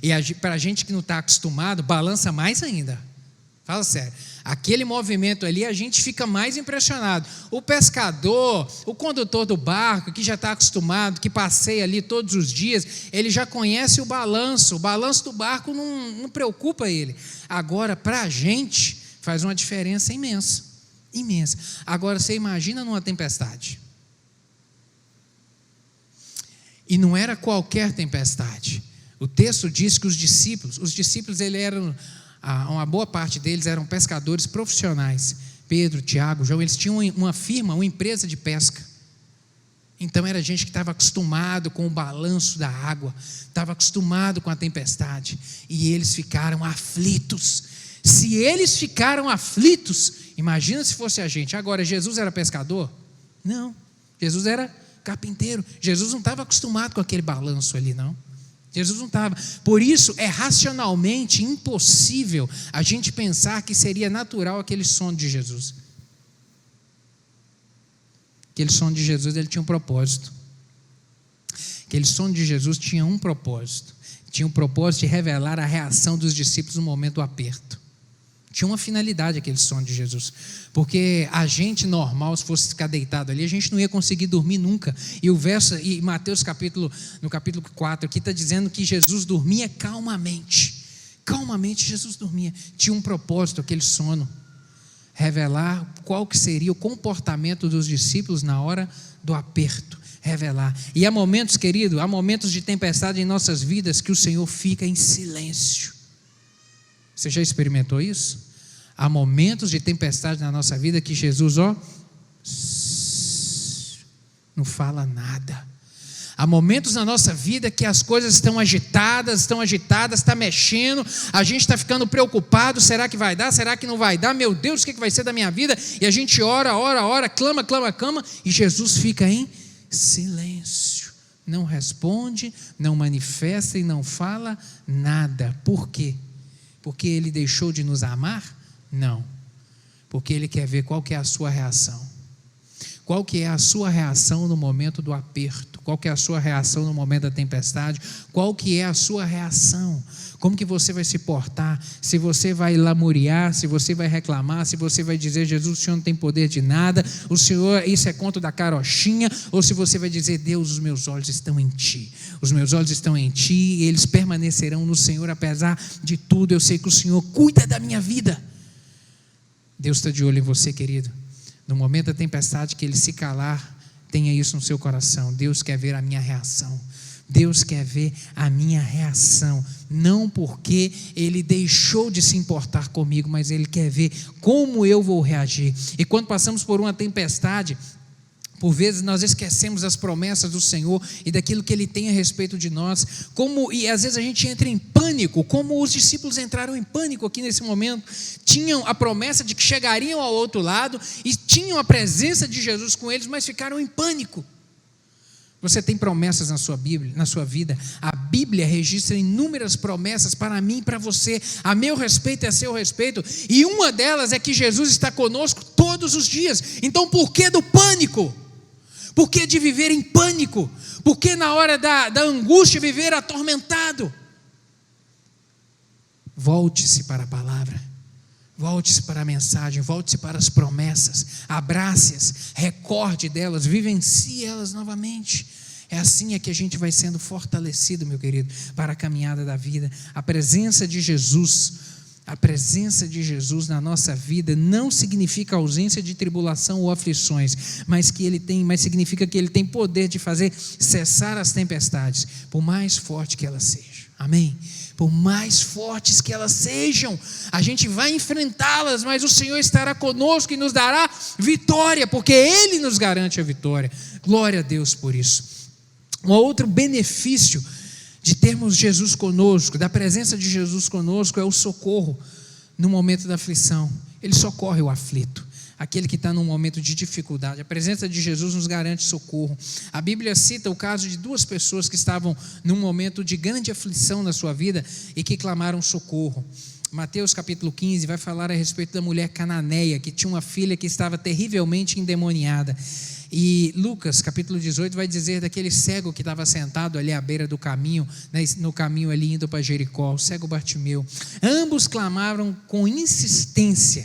E para a gente que não está acostumado, balança mais ainda. Fala sério. Aquele movimento ali, a gente fica mais impressionado. O pescador, o condutor do barco, que já está acostumado, que passeia ali todos os dias, ele já conhece o balanço do barco não preocupa ele. Agora, para a gente, faz uma diferença imensa, imensa. Agora, você imagina numa tempestade. E não era qualquer tempestade. O texto diz que os discípulos eles eram... uma boa parte deles eram pescadores profissionais. Pedro, Tiago, João, eles tinham uma firma, uma empresa de pesca. Então era gente que estava acostumado com o balanço da água, estava acostumado com a tempestade, e eles ficaram aflitos. Se eles ficaram aflitos, imagina se fosse a gente. Agora, Jesus era pescador? Não, Jesus era carpinteiro. Jesus não estava acostumado com aquele balanço ali, não. Jesus não estava. Por isso é racionalmente impossível a gente pensar que seria natural aquele sono de Jesus. Aquele sono de Jesus, ele tinha um propósito. Aquele sono de Jesus tinha um propósito. Tinha um propósito de revelar a reação dos discípulos no momento do aperto. Tinha uma finalidade aquele sono de Jesus, porque a gente normal, se fosse ficar deitado ali, a gente não ia conseguir dormir nunca. E o verso, e Mateus no capítulo 4 aqui está dizendo que Jesus dormia calmamente. Calmamente Jesus dormia. Tinha um propósito aquele sono, revelar qual que seria o comportamento dos discípulos na hora do aperto, revelar. E há momentos, querido, há momentos de tempestade em nossas vidas que o Senhor fica em silêncio. Você já experimentou isso? Há momentos de tempestade na nossa vida que Jesus, não fala nada. Há momentos na nossa vida que as coisas estão agitadas, está mexendo, a gente está ficando preocupado, será que vai dar, será que não vai dar, meu Deus, o que vai ser da minha vida? E a gente ora, clama, e Jesus fica em silêncio, não responde, não manifesta e não fala nada. Por quê? Porque Ele deixou de nos amar? Não, porque Ele quer ver qual que é a sua reação. Qual que é a sua reação no momento do aperto? Qual que é a sua reação no momento da tempestade? Qual que é a sua reação? Como que você vai se portar? Se você vai lamuriar, se você vai reclamar, se você vai dizer, Jesus, o Senhor não tem poder de nada, o Senhor, isso é conto da carochinha, ou se você vai dizer, Deus, os meus olhos estão em Ti. Os meus olhos estão em Ti e eles permanecerão no Senhor, apesar de tudo. Eu sei que o Senhor cuida da minha vida. Deus está de olho em você, querido. No momento da tempestade, que Ele se calar, tenha isso no seu coração. Deus quer ver a minha reação. Deus quer ver a minha reação. Não porque Ele deixou de se importar comigo, mas Ele quer ver como eu vou reagir. E quando passamos por uma tempestade, por vezes nós esquecemos as promessas do Senhor e daquilo que Ele tem a respeito de nós, e às vezes a gente entra em pânico, como os discípulos entraram em pânico aqui nesse momento. Tinham a promessa de que chegariam ao outro lado e tinham a presença de Jesus com eles, mas ficaram em pânico. Você tem promessas na sua Bíblia, na sua vida. A Bíblia registra inúmeras promessas para mim e para você, a meu respeito e a seu respeito, e uma delas é que Jesus está conosco todos os dias. Então por que do pânico? Por que de viver em pânico? Por que na hora da angústia viver atormentado? Volte-se para a palavra, volte-se para a mensagem, volte-se para as promessas, abrace-as, recorde delas, vivencie elas novamente. É assim que a gente vai sendo fortalecido, meu querido, para a caminhada da vida. A presença de Jesus na nossa vida não significa ausência de tribulação ou aflições, mas significa que Ele tem poder de fazer cessar as tempestades, por mais forte que elas sejam. Amém? Por mais fortes que elas sejam, a gente vai enfrentá-las, mas o Senhor estará conosco e nos dará vitória, porque Ele nos garante a vitória. Glória a Deus por isso. Um outro benefício de termos Jesus conosco, da presença de Jesus conosco, é o socorro no momento da aflição. Ele socorre o aflito, aquele que está num momento de dificuldade. A presença de Jesus nos garante socorro. A Bíblia cita o caso de duas pessoas que estavam num momento de grande aflição na sua vida e que clamaram socorro. Mateus capítulo 15 vai falar a respeito da mulher cananeia, que tinha uma filha que estava terrivelmente endemoniada. E Lucas capítulo 18 vai dizer daquele cego que estava sentado ali à beira do caminho, no caminho ali indo para Jericó, o cego Bartimeu. Ambos clamaram com insistência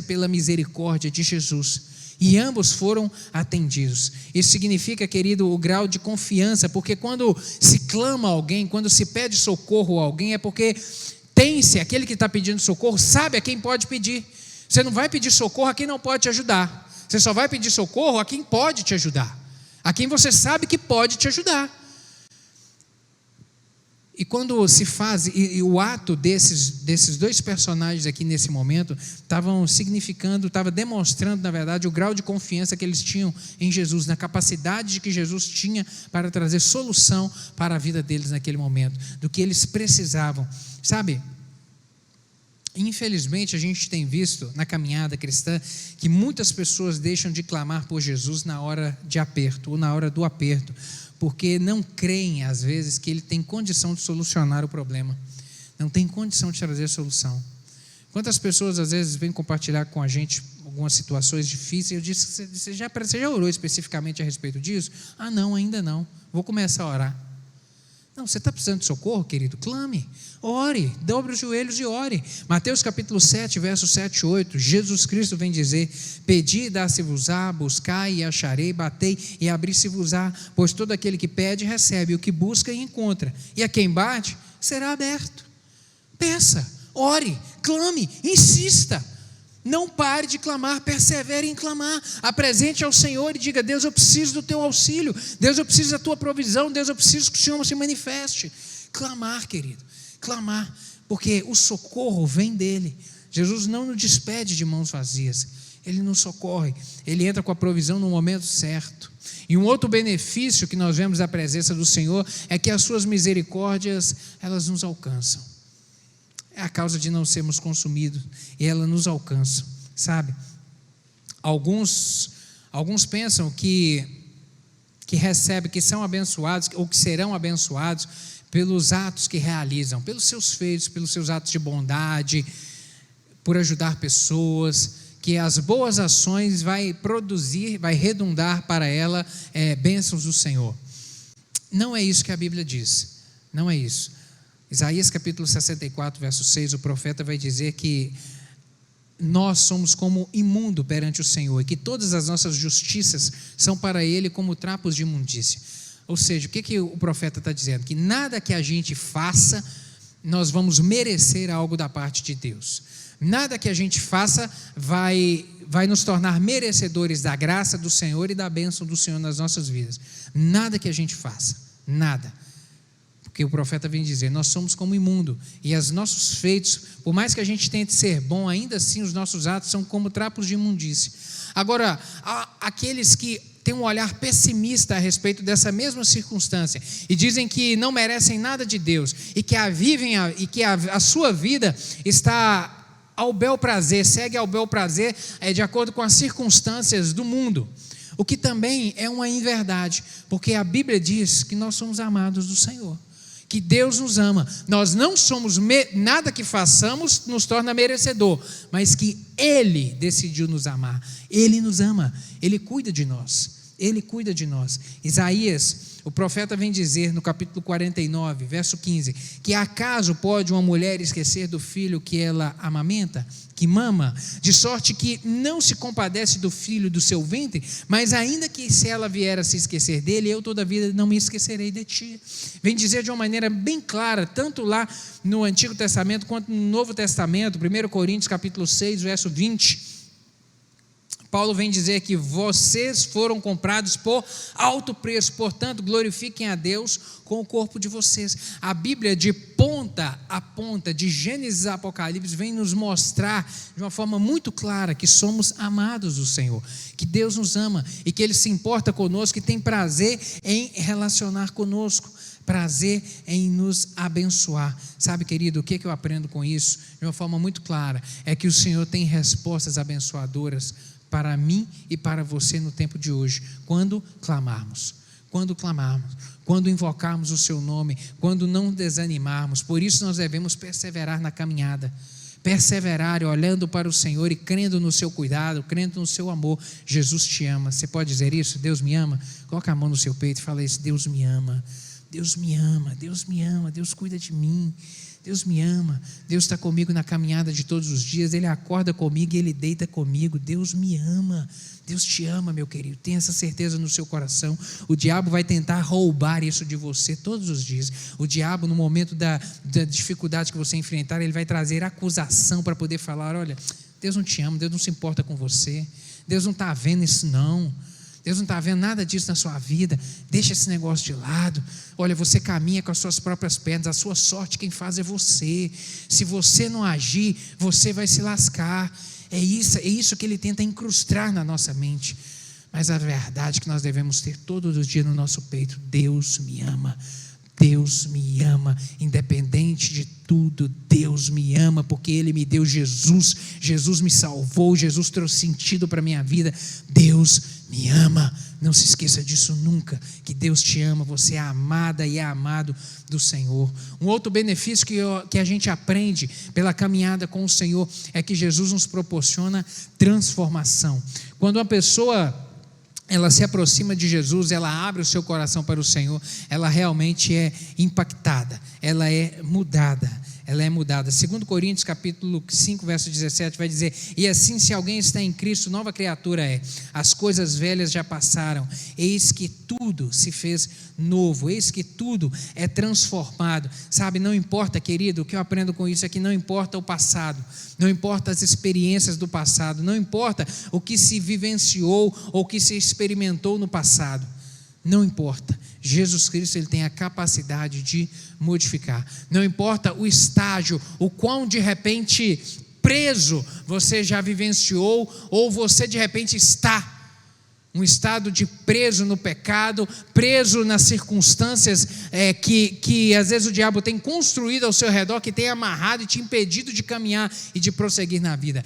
pela misericórdia de Jesus. E ambos foram atendidos. Isso significa, querido, o grau de confiança, porque quando se clama a alguém, quando se pede socorro a alguém, é porque tem-se, aquele que está pedindo socorro, sabe a quem pode pedir. Você não vai pedir socorro a quem não pode te ajudar. Você só vai pedir socorro a quem pode te ajudar, a quem você sabe que pode te ajudar. E quando se faz, e o ato desses dois personagens aqui nesse momento, estava demonstrando, na verdade, o grau de confiança que eles tinham em Jesus, na capacidade que Jesus tinha para trazer solução para a vida deles naquele momento, do que eles precisavam. Sabe, infelizmente a gente tem visto na caminhada cristã que muitas pessoas deixam de clamar por Jesus na hora de aperto, ou na hora do aperto, porque não creem, às vezes, que ele tem condição de solucionar o problema, não tem condição de trazer solução. Quantas pessoas, às vezes, vêm compartilhar com a gente algumas situações difíceis, eu disse, você já orou especificamente a respeito disso? Ah, não, ainda não, vou começar a orar. Não, você está precisando de socorro, querido? Clame, ore, dobre os joelhos e ore. Mateus capítulo 7, versos 7 e 8, Jesus Cristo vem dizer: pedi e dá-se-vos-á, buscai e acharei, batei e abri-se-vos-á, pois todo aquele que pede recebe, o que busca e encontra, e a quem bate será aberto. Peça, ore, clame, insista. Não pare de clamar, persevere em clamar, apresente ao Senhor e diga: Deus, eu preciso do teu auxílio, Deus, eu preciso da tua provisão, Deus, eu preciso que o Senhor se manifeste. Clamar, querido, clamar, porque o socorro vem dele. Jesus não nos despede de mãos vazias, ele nos socorre, ele entra com a provisão no momento certo. E um outro benefício que nós vemos da presença do Senhor é que as suas misericórdias, elas nos alcançam. É a causa de não sermos consumidos, e ela nos alcança, sabe? Alguns pensam que recebem, que são abençoados, ou que serão abençoados pelos atos que realizam, pelos seus feitos, pelos seus atos de bondade, por ajudar pessoas, que as boas ações vai redundar para ela bênçãos do Senhor. Não é isso que a Bíblia diz, não é isso. Isaías capítulo 64, verso 6, o profeta vai dizer que nós somos como imundo perante o Senhor, e que todas as nossas justiças são para Ele como trapos de imundícia. Ou seja, o que o profeta está dizendo? Que nada que a gente faça, nós vamos merecer algo da parte de Deus. Nada que a gente faça vai nos tornar merecedores da graça do Senhor e da bênção do Senhor nas nossas vidas. Nada que a gente faça, nada. Porque o profeta vem dizer: nós somos como imundo, e os nossos feitos, por mais que a gente tente ser bom, ainda assim os nossos atos são como trapos de imundície. Agora, aqueles que têm um olhar pessimista a respeito dessa mesma circunstância, e dizem que não merecem nada de Deus, e que a sua vida está ao bel prazer, segue ao bel prazer, de acordo com as circunstâncias do mundo, o que também é uma inverdade, porque a Bíblia diz que nós somos amados do Senhor, que Deus nos ama. Nós não somos, nada que façamos nos torna merecedor, mas que Ele decidiu nos amar. Ele nos ama, Ele cuida de nós, Ele cuida de nós. Isaías, o profeta vem dizer no capítulo 49, verso 15, que acaso pode uma mulher esquecer do filho que ela amamenta, que mama, de sorte que não se compadece do filho do seu ventre, mas ainda que se ela vier a se esquecer dele, eu todavia não me esquecerei de ti. Vem dizer de uma maneira bem clara, tanto lá no Antigo Testamento quanto no Novo Testamento, 1 Coríntios capítulo 6, verso 20, Paulo vem dizer que vocês foram comprados por alto preço, portanto glorifiquem a Deus com o corpo de vocês. A Bíblia, de ponta a ponta, de Gênesis a Apocalipse, vem nos mostrar de uma forma muito clara que somos amados do Senhor, que Deus nos ama e que Ele se importa conosco e tem prazer em relacionar conosco, prazer em nos abençoar. Sabe, querido, o que eu aprendo com isso? De uma forma muito clara, é que o Senhor tem respostas abençoadoras para mim e para você no tempo de hoje, quando clamarmos. quando clamarmos, quando invocarmos o seu nome, quando não desanimarmos. Por isso nós devemos perseverar na caminhada, perseverar olhando para o Senhor e crendo no seu cuidado, crendo no seu amor. Jesus te ama. Você pode dizer isso? Deus me ama? Coloca a mão no seu peito e fala isso: Deus me ama, Deus me ama, Deus me ama, Deus cuida de mim, Deus me ama, Deus está comigo na caminhada de todos os dias, Ele acorda comigo e Ele deita comigo. Deus me ama, Deus te ama, meu querido. Tenha essa certeza no seu coração. O diabo vai tentar roubar isso de você todos os dias. O diabo, no momento da dificuldade que você enfrentar, ele vai trazer acusação para poder falar: olha, Deus não te ama, Deus não se importa com você, Deus não está vendo isso não, Deus não está vendo nada disso na sua vida, deixa esse negócio de lado. Olha, você caminha com as suas próprias pernas, a sua sorte quem faz é você. Se você não agir, você vai se lascar. É isso que ele tenta incrustar na nossa mente. Mas a verdade que nós devemos ter todos os dias no nosso peito: Deus me ama, Deus me ama, independente de tudo. Deus me ama, porque Ele me deu Jesus, Jesus me salvou, Jesus trouxe sentido para a minha vida. Deus me ama, não se esqueça disso nunca, que Deus te ama, você é amada e é amado do Senhor. Um outro benefício que a gente aprende pela caminhada com o Senhor é que Jesus nos proporciona transformação. Quando uma pessoa ela se aproxima de Jesus, ela abre o seu coração para o Senhor, ela realmente é impactada, ela é mudada. 2 Coríntios capítulo 5, verso 17 vai dizer: e assim, se alguém está em Cristo, nova criatura é, as coisas velhas já passaram, eis que tudo se fez novo, eis que tudo é transformado. Sabe, não importa, querido, o que eu aprendo com isso é que não importa o passado, não importa as experiências do passado, não importa o que se vivenciou ou o que se experimentou no passado, não importa. Jesus Cristo, Ele tem a capacidade de modificar. Não importa o estágio, o quão de repente preso você já vivenciou, ou você de repente está um estado de preso no pecado, preso nas circunstâncias que às vezes o diabo tem construído ao seu redor, que tem amarrado e te impedido de caminhar e de prosseguir na vida.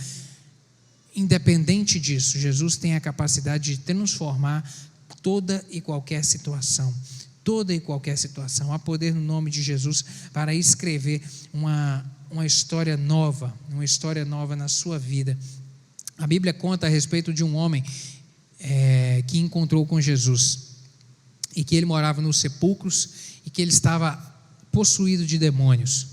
Independente disso, Jesus tem a capacidade de transformar toda e qualquer situação. Há poder no nome de Jesus para escrever uma história nova, na sua vida. A Bíblia conta a respeito de um homem que encontrou com Jesus, e que ele morava nos sepulcros, e que ele estava possuído de demônios,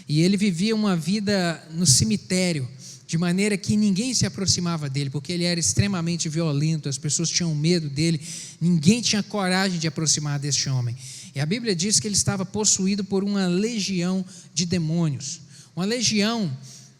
e ele vivia uma vida no cemitério, de maneira que ninguém se aproximava dele, porque ele era extremamente violento, as pessoas tinham medo dele, ninguém tinha coragem de aproximar deste homem. E a Bíblia diz que ele estava possuído por uma legião de demônios, uma legião,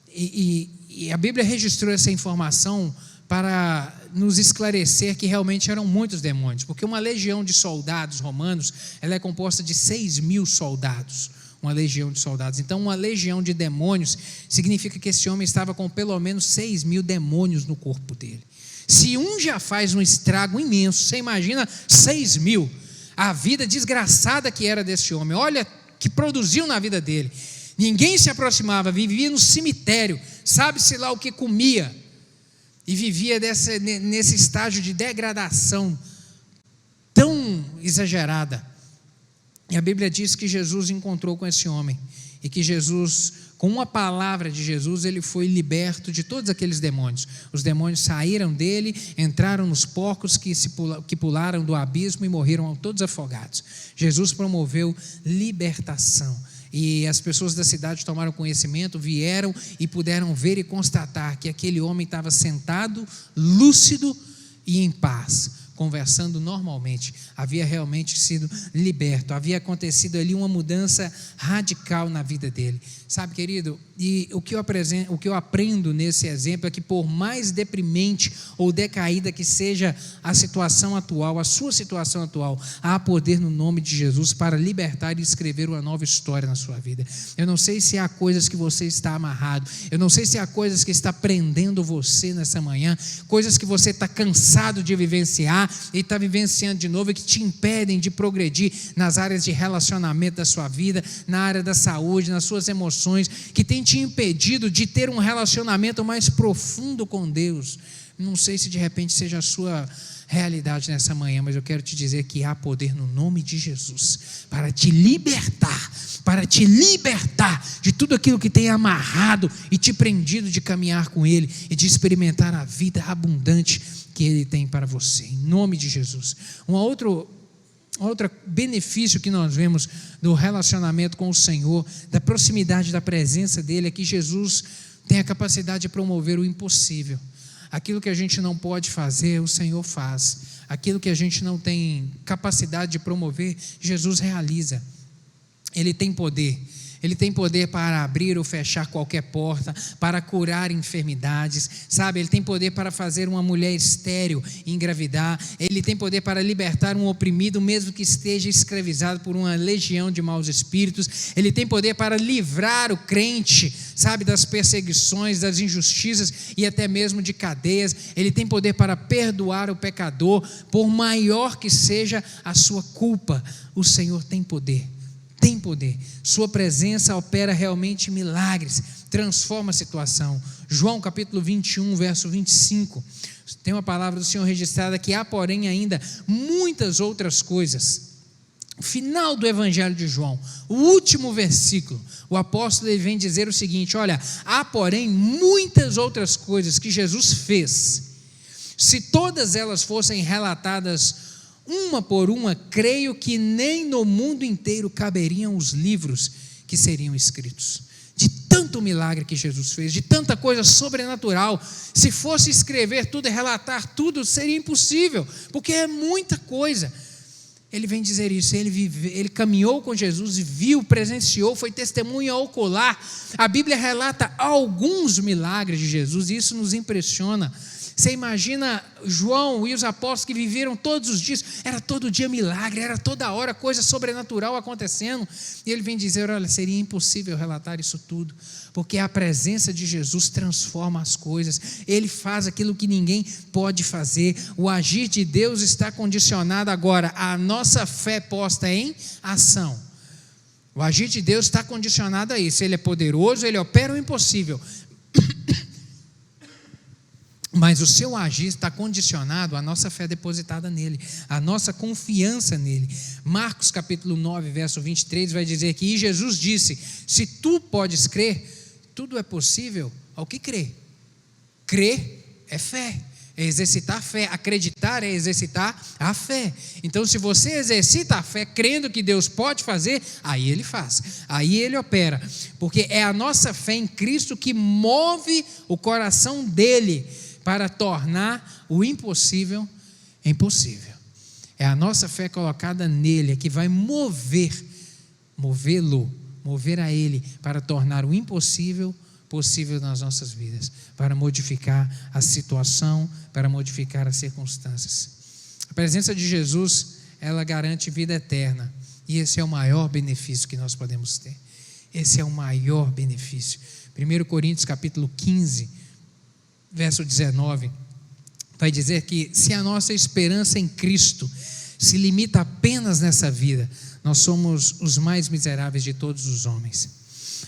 e a Bíblia registrou essa informação para nos esclarecer que realmente eram muitos demônios, porque uma legião de soldados romanos, ela é composta de 6.000 soldados, uma legião de soldados. Então, uma legião de demônios significa que esse homem estava com pelo menos 6.000 demônios no corpo dele. Se um já faz um estrago imenso, você imagina 6.000, a vida desgraçada que era desse homem. Olha que produziu na vida dele. Ninguém se aproximava, vivia no cemitério, sabe-se lá o que comia, e vivia nesse estágio de degradação tão exagerada. E a Bíblia diz que Jesus encontrou com esse homem, e que Jesus, com uma palavra de Jesus, ele foi liberto de todos aqueles demônios. Os demônios saíram dele, entraram nos porcos que pularam do abismo e morreram todos afogados. Jesus promoveu libertação, e as pessoas da cidade tomaram conhecimento, vieram e puderam ver e constatar que aquele homem estava sentado, lúcido e em paz, conversando normalmente. Havia realmente sido liberto, havia acontecido ali uma mudança radical na vida dele. Sabe, querido, e o que eu aprendo nesse exemplo é que, por mais deprimente ou decaída que seja a situação atual, a sua situação atual, há poder no nome de Jesus para libertar e escrever uma nova história na sua vida. Eu não sei se há coisas que você está amarrado, eu não sei se há coisas que está prendendo você nessa manhã, coisas que você está cansado de vivenciar e está vivenciando de novo, e que te impedem de progredir nas áreas de relacionamento da sua vida, na área da saúde, nas suas emoções, que tem te impedido de ter um relacionamento mais profundo com Deus. Não sei se de repente seja a sua realidade nessa manhã, mas eu quero te dizer que há poder no nome de Jesus para te libertar de tudo aquilo que tem amarrado e te prendido de caminhar com Ele e de experimentar a vida abundante que Ele tem para você, em nome de Jesus. Outro benefício que nós vemos do relacionamento com o Senhor, da proximidade da presença dEle, é que Jesus tem a capacidade de promover o impossível. Aquilo que a gente não pode fazer, o Senhor faz. Aquilo que a gente não tem capacidade de promover, Jesus realiza. Ele tem poder. Ele tem poder para abrir ou fechar qualquer porta, para curar enfermidades, sabe? Ele tem poder para fazer uma mulher estéril engravidar. Ele tem poder para libertar um oprimido, mesmo que esteja escravizado por uma legião de maus espíritos. Ele tem poder para livrar o crente, sabe, das perseguições, das injustiças e até mesmo de cadeias. Ele tem poder para perdoar o pecador, por maior que seja a sua culpa. O Senhor tem poder. Tem poder, sua presença opera realmente milagres, transforma a situação. João capítulo 21, verso 25, tem uma palavra do Senhor registrada que há, porém, ainda muitas outras coisas. O final do Evangelho de João, o último versículo, o apóstolo ele vem dizer o seguinte: olha, há, porém, muitas outras coisas que Jesus fez. Se todas elas fossem relatadas uma por uma, creio que nem no mundo inteiro caberiam os livros que seriam escritos. De tanto milagre que Jesus fez, de tanta coisa sobrenatural, se fosse escrever tudo e relatar tudo, seria impossível, porque é muita coisa. Ele vem dizer isso, ele caminhou com Jesus e viu, presenciou, foi testemunha ocular. A Bíblia relata alguns milagres de Jesus e isso nos impressiona. Você imagina João e os apóstolos que viveram todos os dias, era todo dia milagre, era toda hora coisa sobrenatural acontecendo, e ele vem dizer, olha, seria impossível relatar isso tudo, porque a presença de Jesus transforma as coisas, Ele faz aquilo que ninguém pode fazer. O agir de Deus está condicionado agora à nossa fé posta em ação. O agir de Deus está condicionado a isso, Ele é poderoso, Ele opera o impossível, mas o seu agir está condicionado à nossa fé depositada nele, à nossa confiança nele. Marcos capítulo 9, verso 23 vai dizer que e Jesus disse, se tu podes crer, tudo é possível ao que crê. Crer é fé, é exercitar a fé, acreditar é exercitar a fé. Então se você exercita a fé crendo que Deus pode fazer, aí Ele faz, aí Ele opera, porque é a nossa fé em Cristo que move o coração dEle para tornar o impossível impossível. É a nossa fé colocada nele que vai mover a Ele para tornar o impossível possível nas nossas vidas, para modificar a situação, para modificar as circunstâncias. A presença de Jesus, ela garante vida eterna, e esse é o maior benefício que nós podemos ter. Esse é o maior benefício. 1 Coríntios capítulo 15, verso 19, vai dizer que se a nossa esperança em Cristo se limita apenas nessa vida, nós somos os mais miseráveis de todos os homens.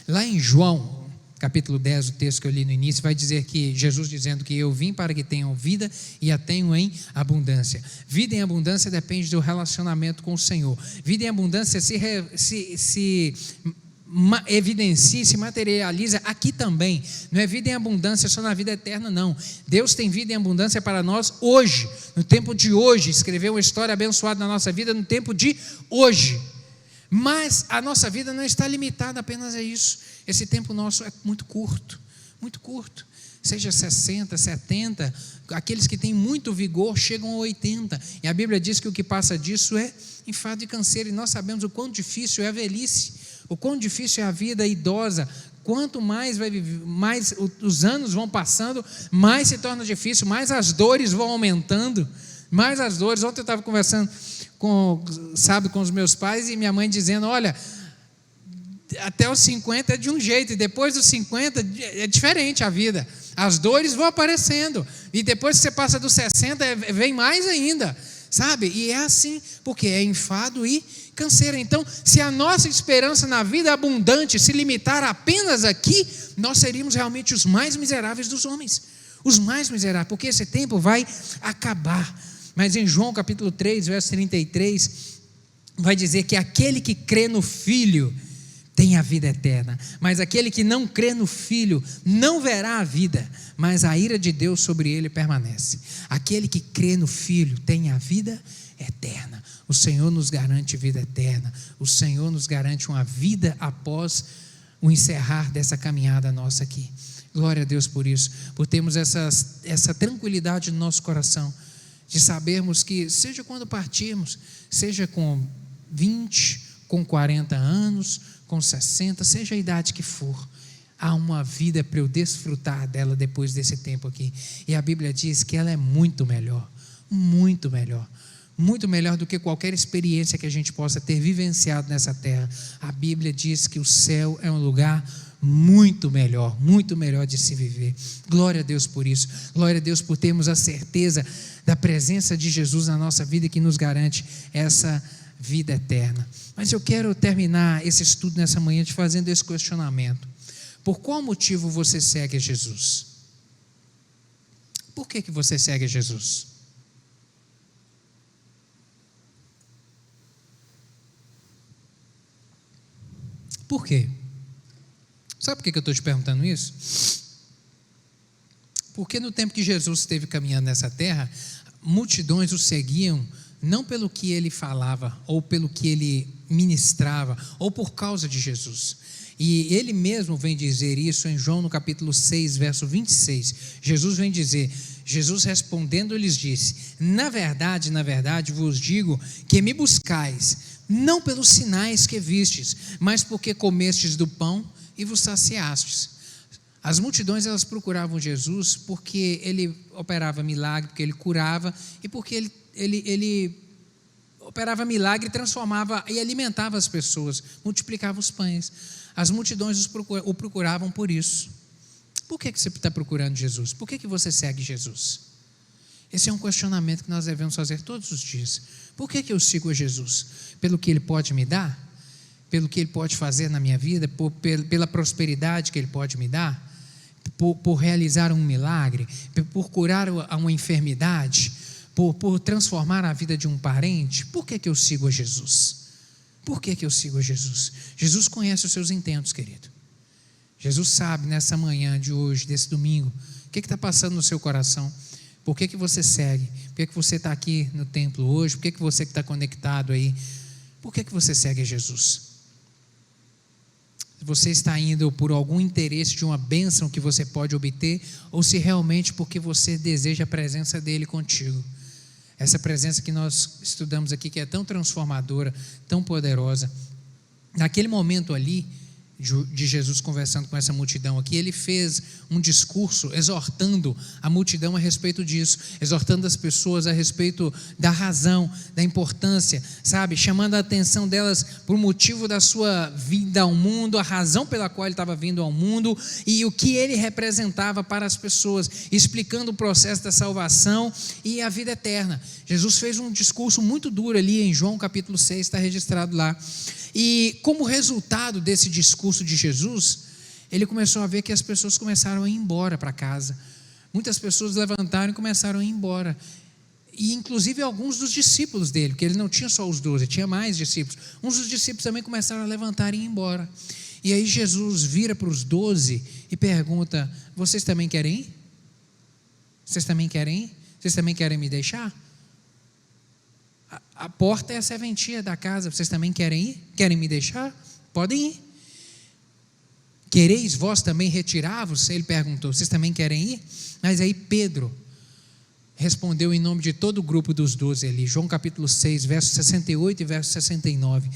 Lá em João, capítulo 10, o texto que eu li no início, vai dizer que Jesus dizendo que eu vim para que tenham vida e a tenham em abundância. Vida em abundância depende do relacionamento com o Senhor. Vida em abundância se evidencia e se materializa aqui também. Não é vida em abundância só na vida eterna, não. Deus tem vida em abundância para nós hoje, no tempo de hoje. Escreveu uma história abençoada na nossa vida no tempo de hoje. Mas a nossa vida não está limitada apenas a isso. Esse tempo nosso é muito curto, seja 60, 70, aqueles que têm muito vigor chegam a 80, e a Bíblia diz que o que passa disso é enfado e canseiro, e nós sabemos o quão difícil é a velhice, o quão difícil é a vida idosa. Quanto mais vai viver, mais os anos vão passando, mais se torna difícil, mais as dores vão aumentando, mais as dores. Ontem eu estava conversando com os meus pais e minha mãe dizendo, olha, até os 50 é de um jeito, e depois dos 50 é diferente a vida, as dores vão aparecendo, e depois que você passa dos 60 vem mais ainda, sabe? E é assim, porque é enfado e canseira. Então, se a nossa esperança na vida abundante se limitar apenas aqui, nós seríamos realmente os mais miseráveis dos homens, os mais miseráveis, porque esse tempo vai acabar. mas em João capítulo 3, verso 33, vai dizer que aquele que crê no Filho tem a vida eterna, mas aquele que não crê no Filho não verá a vida, mas a ira de Deus sobre ele permanece. Aquele que crê no Filho tem a vida eterna. O Senhor nos garante vida eterna, o Senhor nos garante uma vida após o encerrar dessa caminhada nossa aqui. Glória a Deus por isso, por termos essa tranquilidade no nosso coração, de sabermos que seja quando partirmos, seja com 20, com 40 anos, com 60, seja a idade que for, há uma vida para eu desfrutar dela depois desse tempo aqui. E a Bíblia diz que ela é muito melhor, muito melhor. Muito melhor do que qualquer experiência que a gente possa ter vivenciado nessa terra. A Bíblia diz que o céu é um lugar muito melhor de se viver. Glória a Deus por isso. Glória a Deus por termos a certeza da presença de Jesus na nossa vida, que nos garante essa vida eterna. Mas eu quero terminar esse estudo nessa manhã te fazendo esse questionamento. Por qual motivo você segue a Jesus? Por que você segue a Jesus? Por quê? Sabe por que eu estou te perguntando isso? Porque no tempo que Jesus esteve caminhando nessa terra, multidões o seguiam, não pelo que ele falava, ou pelo que ele ministrava, ou por causa de Jesus. E ele mesmo vem dizer isso em João no capítulo 6, verso 26. Jesus vem dizer, Jesus respondendo lhes disse: na verdade vos digo que me buscais, não pelos sinais que vistes, mas porque comestes do pão e vos saciastes. As multidões, elas procuravam Jesus porque ele operava milagre, porque ele curava, e porque ele operava milagre, transformava e alimentava as pessoas, multiplicava os pães. As multidões o procuravam por isso. Por que você está procurando Jesus? Por que você segue Jesus? Esse é um questionamento que nós devemos fazer todos os dias. Por que eu sigo a Jesus? Pelo que Ele pode me dar? Pelo que Ele pode fazer na minha vida? Pela prosperidade que Ele pode me dar? Por realizar um milagre? Por curar uma enfermidade? Por transformar a vida de um parente? Por que eu sigo a Jesus? Por que eu sigo a Jesus? Jesus conhece os seus intentos, querido. Jesus sabe nessa manhã de hoje, desse domingo, o que está passando no seu coração. Por que você segue? Por que você está aqui no templo hoje? Por que você está conectado aí? Por que você segue a Jesus? Se você está indo por algum interesse de uma bênção que você pode obter, ou se realmente porque você deseja a presença dele contigo. Essa presença que nós estudamos aqui, que é tão transformadora, tão poderosa. Naquele momento ali, de Jesus conversando com essa multidão aqui, ele fez um discurso exortando a multidão a respeito disso, exortando as pessoas a respeito da razão, da importância, sabe, chamando a atenção delas por motivo da sua vinda ao mundo, a razão pela qual ele estava vindo ao mundo e o que ele representava para as pessoas, explicando o processo da salvação e a vida eterna. Jesus fez um discurso muito duro ali em João capítulo 6, está registrado lá. E como resultado desse discurso de Jesus, ele começou a ver que as pessoas começaram a ir embora para casa. Muitas pessoas levantaram e começaram a ir embora. E inclusive alguns dos discípulos dele, porque ele não tinha só os 12, tinha mais discípulos. Uns dos discípulos também começaram a levantar e ir embora. E aí Jesus vira para os 12 e pergunta: vocês também querem ir? Vocês também querem ir? Vocês também querem me deixar? A porta é a serventia da casa, vocês também querem ir? Querem me deixar? Podem ir. Quereis vós também retirar-vos? Ele perguntou, vocês também querem ir? Mas aí Pedro respondeu em nome de todo o grupo dos 12 ali, João capítulo 6, verso 68 e verso 69.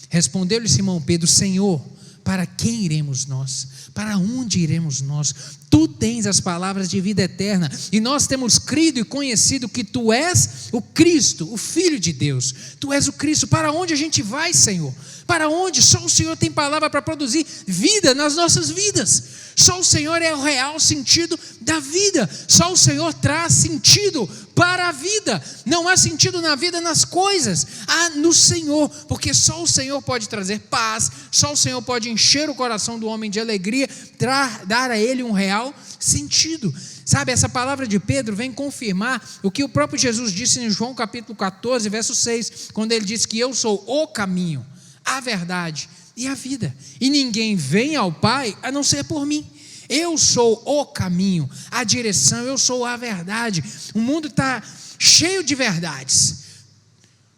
Respondeu-lhe Simão Pedro: Senhor, para quem iremos nós? Para onde iremos nós? Tu tens as palavras de vida eterna, e nós temos crido e conhecido que Tu és o Cristo, o Filho de Deus. Tu és o Cristo. Para onde a gente vai, Senhor? Para onde? Só o Senhor tem palavra para produzir vida nas nossas vidas. Só o Senhor é o real sentido da vida. Só o Senhor traz sentido para a vida. Não há sentido na vida nas coisas, há no Senhor, porque só o Senhor pode trazer paz, só o Senhor pode encher o coração do homem de alegria, dar a ele um real sentido. Sabe, essa palavra de Pedro vem confirmar o que o próprio Jesus disse em João capítulo 14, verso 6, quando ele disse que eu sou o caminho, a verdade e a vida, e ninguém vem ao Pai a não ser por mim. Eu sou o caminho, a direção, eu sou a verdade. O mundo está cheio de verdades.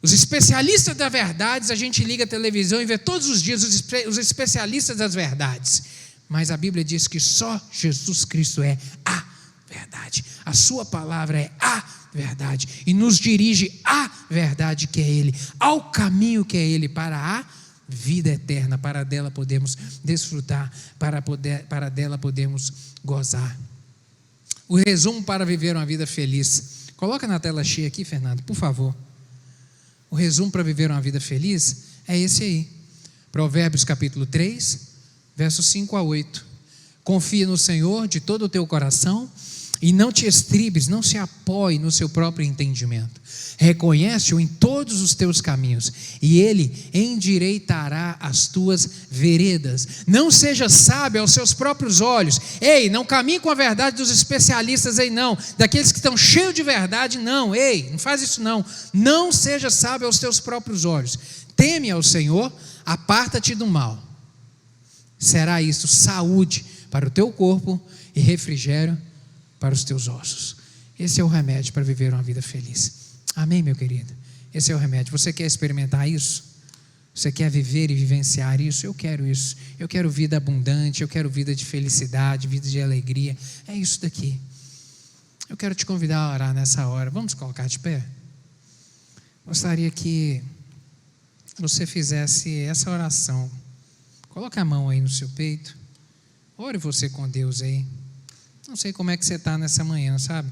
Os especialistas das verdades, a gente liga a televisão e vê todos os dias os especialistas das verdades. Mas a Bíblia diz que só Jesus Cristo é a verdade. A sua palavra é a verdade. E nos dirige à verdade que é Ele, ao caminho que é Ele, para a vida eterna, para dela podermos desfrutar, para dela podermos gozar. O resumo para viver uma vida feliz. Coloca na tela cheia aqui, Fernando, por favor. O resumo para viver uma vida feliz é esse aí. Provérbios capítulo 3, versos 5 a 8. Confia no Senhor de todo o teu coração e não te estribes, não se apoie no seu próprio entendimento. Reconhece-o em todos os teus caminhos e Ele endireitará as tuas veredas. Não seja sábio aos seus próprios olhos. Ei, não caminhe com a verdade dos especialistas aí não, daqueles que estão cheios de verdade não. Ei, não faz isso não. Não seja sábio aos teus próprios olhos. Teme ao Senhor, aparta-te do mal. Será isso saúde para o teu corpo e refrigério para os teus ossos. Esse é o remédio para viver uma vida feliz. Amém, meu querido? Esse é o remédio. Você quer experimentar isso? Você quer viver e vivenciar isso? Eu quero isso. Eu quero vida abundante, eu quero vida de felicidade, vida de alegria. É isso daqui. Eu quero te convidar a orar nessa hora. Vamos colocar de pé? Gostaria que você fizesse essa oração. Coloque a mão aí no seu peito. Ore você com Deus aí. Não sei como é que você está nessa manhã, sabe?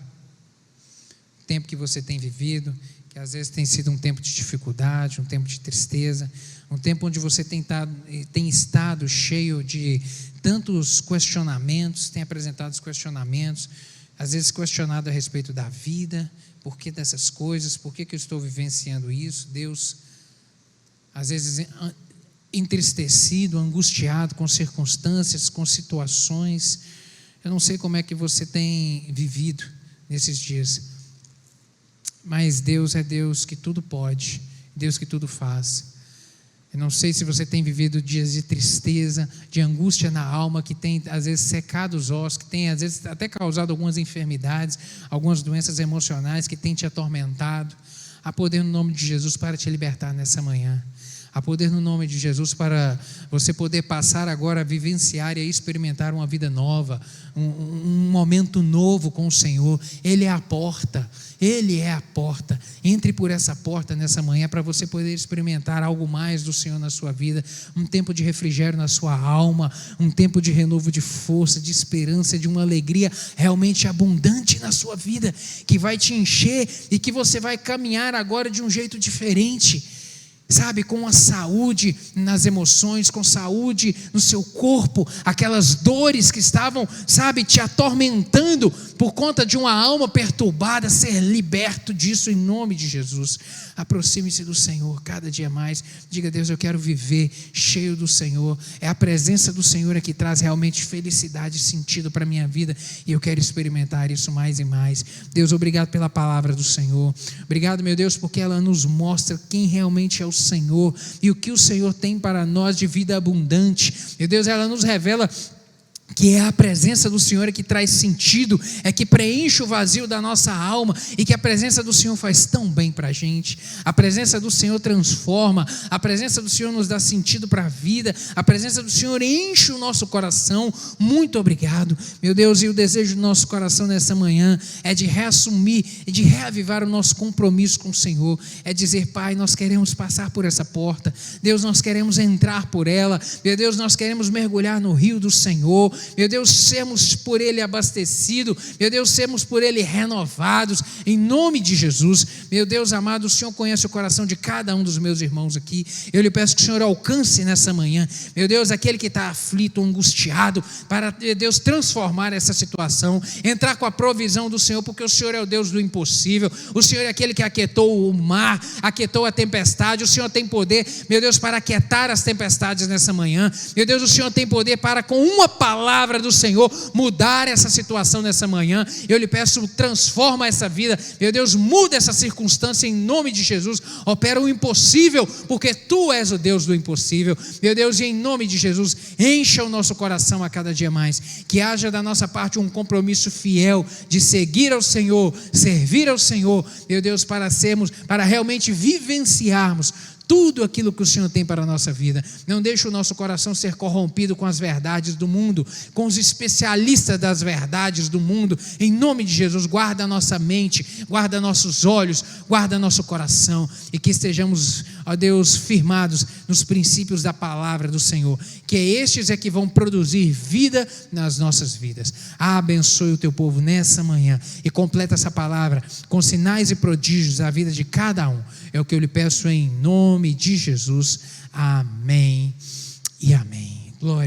O tempo que você tem vivido, que às vezes tem sido um tempo de dificuldade, um tempo de tristeza, um tempo onde você tem estado cheio de tantos questionamentos, tem apresentado os questionamentos, às vezes questionado a respeito da vida, por que dessas coisas, por que eu estou vivenciando isso, Deus, às vezes entristecido, angustiado com circunstâncias, com situações. Eu não sei como é que você tem vivido nesses dias, mas Deus é Deus que tudo pode, Deus que tudo faz. Eu não sei se você tem vivido dias de tristeza, de angústia na alma, que tem às vezes secado os ossos, que tem às vezes até causado algumas enfermidades, algumas doenças emocionais que tem te atormentado. Há poder no nome de Jesus para te libertar nessa manhã. Há poder no nome de Jesus para você poder passar agora a vivenciar e a experimentar uma vida nova, um momento novo com o Senhor. Ele é a porta, Ele é a porta. Entre por essa porta nessa manhã para você poder experimentar algo mais do Senhor na sua vida, um tempo de refrigério na sua alma, um tempo de renovo de força, de esperança, de uma alegria realmente abundante na sua vida, que vai te encher e que você vai caminhar agora de um jeito diferente. Sabe, com a saúde nas emoções, com saúde no seu corpo, aquelas dores que estavam, sabe, te atormentando por conta de uma alma perturbada, ser liberto disso em nome de Jesus. Aproxime-se do Senhor cada dia mais. Diga: Deus, eu quero viver cheio do Senhor. É a presença do Senhor que traz realmente felicidade e sentido para a minha vida, e eu quero experimentar isso mais e mais. Deus, obrigado pela palavra do Senhor. Obrigado, meu Deus, porque ela nos mostra quem realmente é o Senhor e o que o Senhor tem para nós de vida abundante. Meu Deus, ela nos revela que é a presença do Senhor que traz sentido, é que preenche o vazio da nossa alma, e que a presença do Senhor faz tão bem para a gente. A presença do Senhor transforma, a presença do Senhor nos dá sentido para a vida, a presença do Senhor enche o nosso coração. Muito obrigado, meu Deus, e o desejo do nosso coração nessa manhã é de reassumir e de reavivar o nosso compromisso com o Senhor, é dizer: Pai, nós queremos passar por essa porta, Deus, nós queremos entrar por ela, meu Deus, nós queremos mergulhar no rio do Senhor, meu Deus, sermos por Ele abastecidos, meu Deus, sermos por Ele renovados, em nome de Jesus. Meu Deus amado, o Senhor conhece o coração de cada um dos meus irmãos aqui, eu lhe peço que o Senhor alcance nessa manhã, meu Deus, aquele que está aflito, angustiado, para, meu Deus, transformar essa situação, entrar com a provisão do Senhor, porque o Senhor é o Deus do impossível, o Senhor é aquele que aquietou o mar, aquietou a tempestade, o Senhor tem poder, meu Deus, para aquietar as tempestades nessa manhã, meu Deus, o Senhor tem poder para, com uma palavra do Senhor, mudar essa situação nessa manhã. Eu lhe peço, transforma essa vida, meu Deus, muda essa circunstância em nome de Jesus, opera o impossível, porque Tu és o Deus do impossível, meu Deus, e em nome de Jesus, encha o nosso coração a cada dia mais, que haja da nossa parte um compromisso fiel de seguir ao Senhor, servir ao Senhor, meu Deus, para realmente vivenciarmos tudo aquilo que o Senhor tem para a nossa vida. Não deixe o nosso coração ser corrompido com as verdades do mundo, com os especialistas das verdades do mundo. Em nome de Jesus, guarda a nossa mente, guarda nossos olhos, guarda nosso coração, e que estejamos, ó Deus, firmados nos princípios da palavra do Senhor, que estes é que vão produzir vida nas nossas vidas. Abençoe o Teu povo nessa manhã e completa essa palavra com sinais e prodígios na vida de cada um. É o que eu lhe peço em nome de Jesus. Amém e amém. Glória.